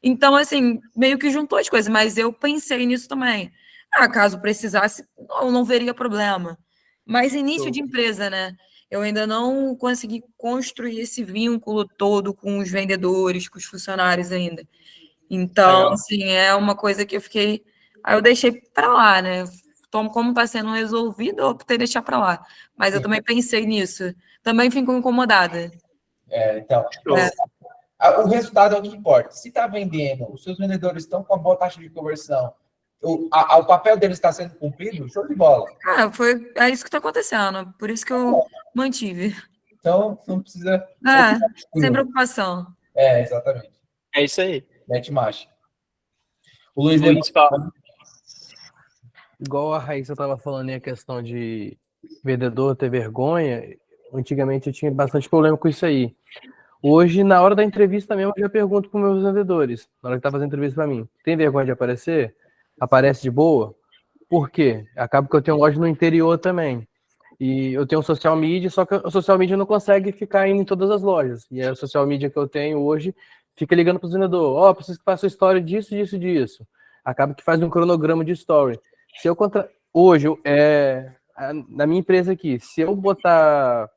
então, assim, meio que juntou as coisas, mas eu pensei nisso também. Caso precisasse, eu não veria problema. Mas início de empresa, né? Eu ainda não consegui construir esse vínculo todo com os vendedores, com os funcionários ainda. Então, Legal. assim, é uma coisa que eu fiquei. Aí eu deixei para lá, né? Como está sendo resolvido, eu optei deixar para lá. Mas eu também pensei nisso. Também fico incomodada. então, o resultado é o que importa. Se está vendendo, os seus vendedores estão com uma boa taxa de conversão, o papel deles está sendo cumprido, show de bola. É isso que está acontecendo. Por isso que eu mantive. Então, não precisa... Sem preocupação. Exatamente. É isso aí. Mete marcha. O Luiz fala. Igual a Raíssa estava falando em a questão de vendedor ter vergonha, antigamente eu tinha bastante problema com isso aí. Hoje, na hora da entrevista mesmo, eu já pergunto para os meus vendedores, na hora que tá fazendo entrevista para mim, tem vergonha de aparecer? Aparece de boa? Por quê? Acaba que eu tenho loja no interior também. E eu tenho um social media, só que o social media não consegue ficar indo em todas as lojas. E a social media que eu tenho hoje fica ligando para os vendedores, preciso que faça história disso, disso, disso. Acaba que faz um cronograma de story. Se eu hoje, na minha empresa aqui, se eu botar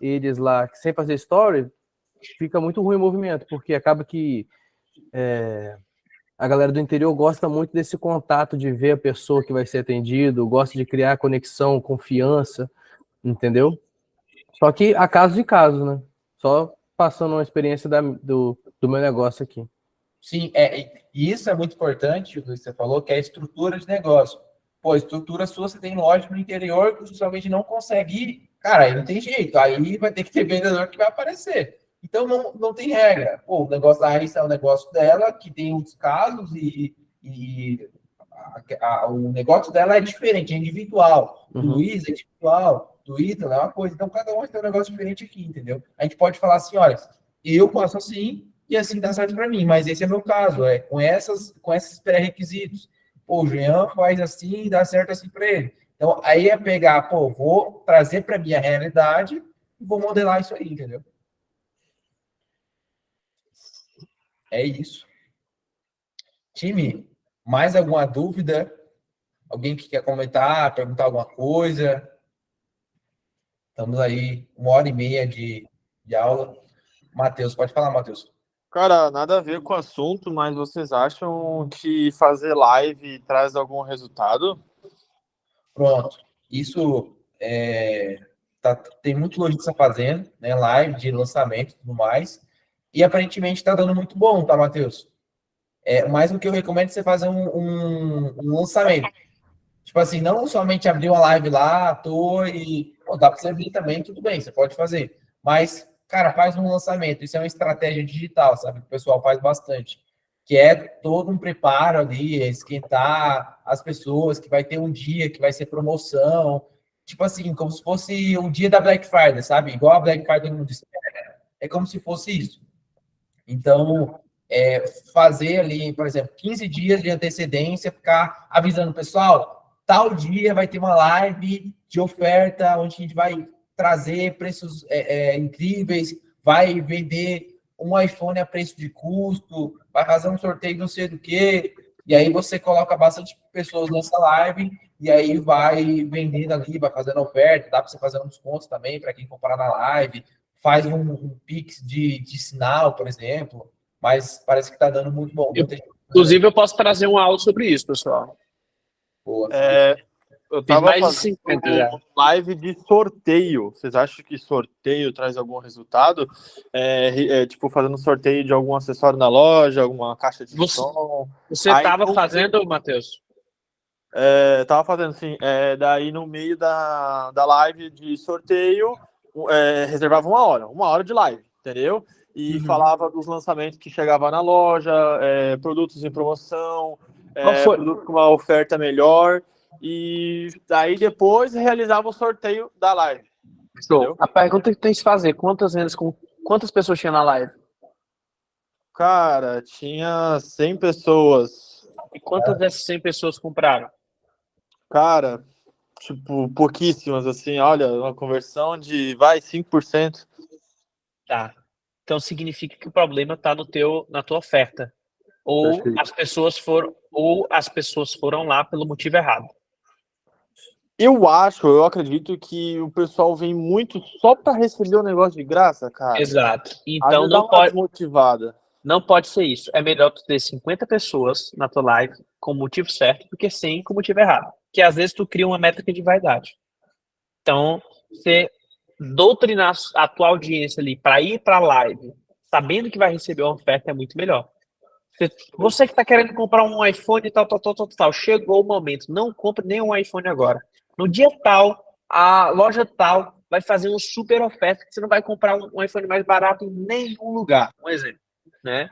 eles lá sem fazer story, fica muito ruim o movimento, porque acaba que a galera do interior gosta muito desse contato de ver a pessoa que vai ser atendido, gosta de criar conexão, confiança, entendeu? Só que há casos e casos, né? Só passando uma experiência do meu negócio aqui. Sim, e isso é muito importante, o que você falou, que é a estrutura de negócio. Pô, estrutura sua, você tem loja no interior que socialmente não consegue ir. Cara, aí não tem jeito. Aí vai ter que ter vendedor que vai aparecer. Então, não tem regra. Pô, o negócio da Raíssa é o negócio dela, que tem outros casos, o negócio dela é diferente, é individual. Do Luiz é individual, do Ítalo é uma coisa. Então, cada um vai ter um negócio diferente aqui, entendeu? A gente pode falar assim, olha, eu faço assim, e assim dá certo para mim, mas esse é meu caso, com esses pré-requisitos. Pô, o Jean faz assim e dá certo assim para ele. Então, aí é pegar, vou trazer para minha realidade e vou modelar isso aí, entendeu? É isso. Time, mais alguma dúvida? Alguém que quer comentar, perguntar alguma coisa? Estamos aí, 1h30 de aula. Matheus, pode falar, Matheus. Cara, nada a ver com o assunto, mas vocês acham que fazer live traz algum resultado? Pronto. Isso tem muito lojista fazendo, né? Live de lançamento e tudo mais. E aparentemente está dando muito bom, tá, Matheus? Mas o que eu recomendo é você fazer um lançamento. Tipo assim, não somente abrir uma live lá à toa dá para você abrir também, tudo bem, você pode fazer. Mas, cara, faz um lançamento. Isso é uma estratégia digital, sabe? Que o pessoal faz bastante. Que é todo um preparo ali, esquentar as pessoas, que vai ter um dia que vai ser promoção. Tipo assim, como se fosse o dia da Black Friday, sabe? Igual a Black Friday no espera. É como se fosse isso. Então, fazer ali, por exemplo, 15 dias de antecedência, ficar avisando o pessoal, tal dia vai ter uma live de oferta, onde a gente vai trazer preços incríveis, vai vender um iPhone a preço de custo, vai fazer um sorteio não sei do que, e aí você coloca bastante pessoas nessa live, e aí vai vendendo ali, vai fazendo oferta, dá para você fazer um desconto também para quem comprar na live, faz um Pix de sinal, por exemplo, mas parece que está dando muito bom. Inclusive, eu posso trazer uma aula sobre isso, pessoal. Boa. Eu Fiz tava mais de fazendo 50 já. live de sorteio. Vocês acham que sorteio traz algum resultado? Tipo, fazendo sorteio de algum acessório na loja, alguma caixa de som. Você Aí, estava fazendo, Matheus? Tava fazendo, sim. Daí, no meio da live de sorteio, reservava uma hora de live, entendeu? E falava dos lançamentos que chegavam na loja, produtos em promoção, produtos com uma oferta melhor. E daí depois realizava o sorteio da live. Show. A pergunta que tem que se fazer: quantas pessoas tinha na live? Cara, tinha 100 pessoas. E quantas dessas 100 pessoas compraram? Cara, tipo, pouquíssimas, assim, olha, uma conversão de, 5%. Tá. Então significa que o problema está na tua oferta. Ou as pessoas foram lá pelo motivo errado. Eu acredito que o pessoal vem muito só para receber o negócio de graça, cara. Exato. Às Então vezes dá uma desmotivada. não pode ser isso. É melhor tu ter 50 pessoas na tua live com o motivo certo do que 100 com o motivo errado. Porque às vezes tu cria uma métrica de vaidade. Então, você doutrinar a tua audiência ali para ir para a live, sabendo que vai receber uma oferta, é muito melhor. Você que está querendo comprar um iPhone e tal, chegou o momento, não compre nenhum iPhone agora. No dia tal, a loja tal vai fazer uma super oferta que você não vai comprar um iPhone mais barato em nenhum lugar. Um exemplo, né?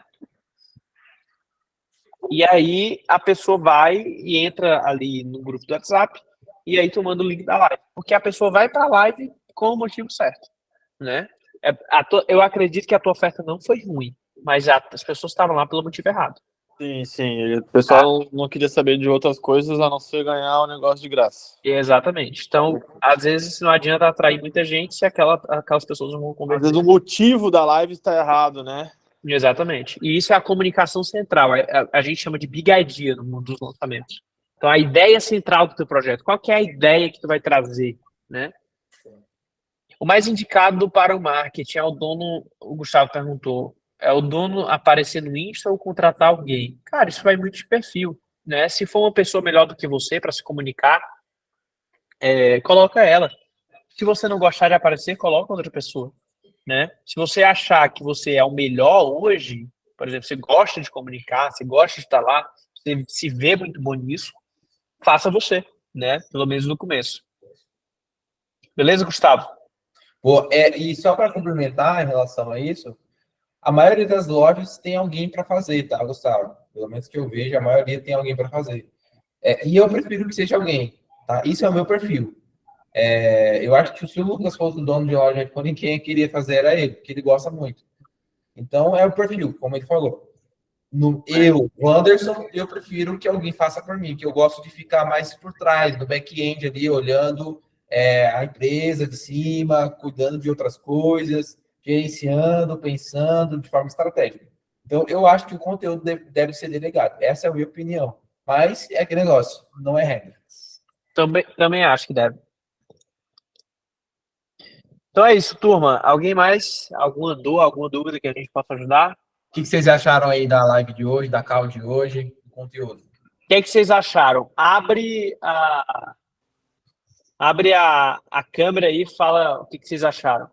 E aí a pessoa vai e entra ali no grupo do WhatsApp e aí tu manda o link da live. Porque a pessoa vai para a live com o motivo certo, né? Eu acredito que a tua oferta não foi ruim, mas as pessoas estavam lá pelo motivo errado. Sim. O pessoal não queria saber de outras coisas a não ser ganhar o negócio de graça. Exatamente. Então, às vezes não adianta atrair muita gente se aquelas pessoas não vão converter. Às vezes o motivo da live está errado, né? Exatamente. E isso é a comunicação central. A gente chama de big idea no mundo dos lançamentos. Então, a ideia central do teu projeto. Qual que é a ideia que tu vai trazer, né? O mais indicado para o marketing é o dono, o Gustavo perguntou, é o dono aparecer no Insta ou contratar alguém? Cara, isso vai muito de perfil, né? Se for uma pessoa melhor do que você para se comunicar, coloca ela. Se você não gostar de aparecer, coloca outra pessoa, né? Se você achar que você é o melhor hoje, por exemplo, você gosta de comunicar, você gosta de estar lá, você se vê muito bom nisso, faça você, né? Pelo menos no começo. Beleza, Gustavo? E só para complementar em relação a isso, a maioria das lojas tem alguém para fazer, tá, Gustavo? Pelo menos que eu vejo, a maioria tem alguém para fazer. E eu prefiro que seja alguém, tá? Isso é o meu perfil. Eu acho que se o Lucas fosse o dono de loja de iPhone, quem queria fazer era ele, porque ele gosta muito. Então, é o perfil, como ele falou. O Anderson, eu prefiro que alguém faça por mim, que eu gosto de ficar mais por trás, do back-end ali, olhando a empresa de cima, cuidando de outras coisas, gerenciando, pensando de forma estratégica. Então, eu acho que o conteúdo deve ser delegado. Essa é a minha opinião. Mas é aquele negócio, não é regra. Também acho que deve. Então é isso, turma. Alguém mais? Alguma dúvida que a gente possa ajudar? O que vocês acharam aí da live de hoje, da call de hoje, do conteúdo? O que vocês acharam? Abre a câmera aí e fala o que vocês acharam.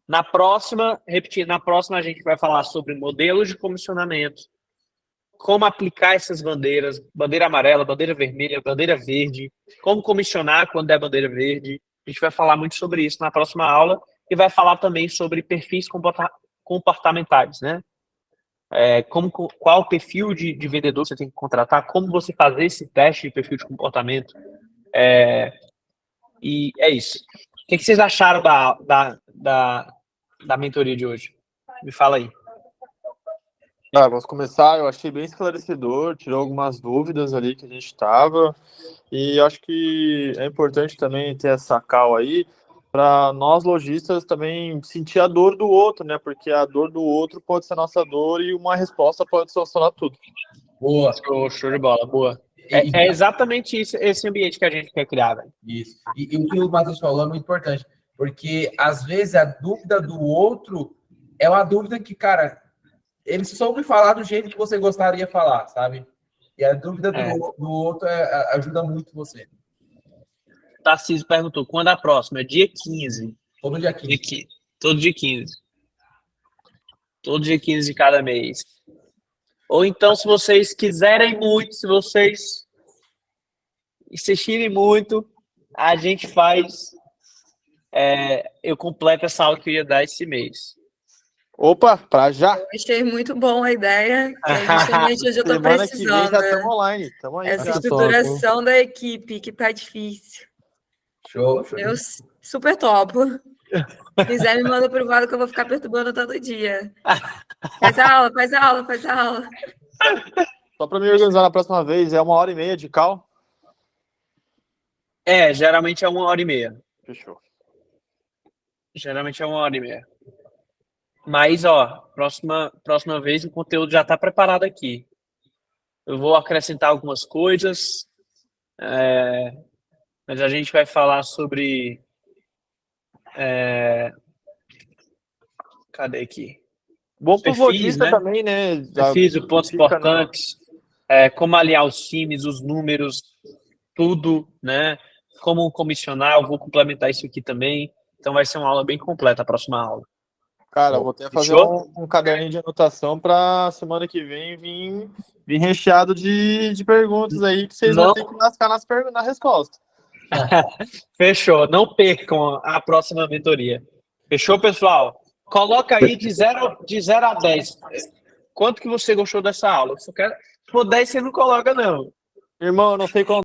Na próxima a gente vai falar sobre modelos de comissionamento, como aplicar essas bandeiras, bandeira amarela, bandeira vermelha, bandeira verde, como comissionar quando é bandeira verde. A gente vai falar muito sobre isso na próxima aula e vai falar também sobre perfis comportamentais, né? Qual o perfil de vendedor você tem que contratar, como você fazer esse teste de perfil de comportamento. E é isso. O que vocês acharam da mentoria de hoje? Me fala aí. Vamos começar. Eu achei bem esclarecedor, tirou algumas dúvidas ali que a gente estava. E acho que é importante também ter essa call aí para nós lojistas também sentir a dor do outro, né? Porque a dor do outro pode ser nossa dor e uma resposta pode solucionar tudo. Boa. Show de bola, boa. É exatamente isso, esse ambiente que a gente quer criar, velho. Isso. E o que o Matheus falou é muito importante, porque às vezes a dúvida do outro é uma dúvida que, cara, ele soube falar do jeito que você gostaria de falar, sabe? E a dúvida do outro ajuda muito você. Tarcísio perguntou, quando a próxima? Dia 15. Todo dia 15. Todo dia 15. Todo dia 15 de cada mês. Ou então, se vocês quiserem muito, se vocês insistirem muito, a gente faz... eu completo essa aula que eu ia dar esse mês. Opa, pra já! Eu achei muito bom a ideia, que é justamente hoje eu estou Semana que vem precisando. já estamos online. Tamo aí, Essa já. estruturação da equipe, que tá difícil. Show. Eu super topo. Se quiser, me manda privado que eu vou ficar perturbando todo dia. Faz a aula, faz a aula, faz a aula. Só para me organizar na próxima vez, é 1h30 de cal? Geralmente é 1h30. Fechou. Geralmente é 1h30. Mas, próxima vez o conteúdo já está preparado aqui. Eu vou acrescentar algumas coisas, mas a gente vai falar sobre... cadê aqui? Bom pro Perfis, lojista né? também, né? Perfis, pontos importantes, como aliar os times, os números, tudo, né? Como comissionar, eu vou complementar isso aqui também. Então vai ser uma aula bem completa a próxima aula. Cara, vou até fazer um caderninho de anotação para semana que vem vir recheado de perguntas aí que vocês vão ter que lascar na resposta. Fechou. Não percam a próxima mentoria. Fechou, pessoal? Coloca aí de 0 a 10. Quanto que você gostou dessa aula? Se for 10, você não coloca, não. Irmão, eu não sei quanto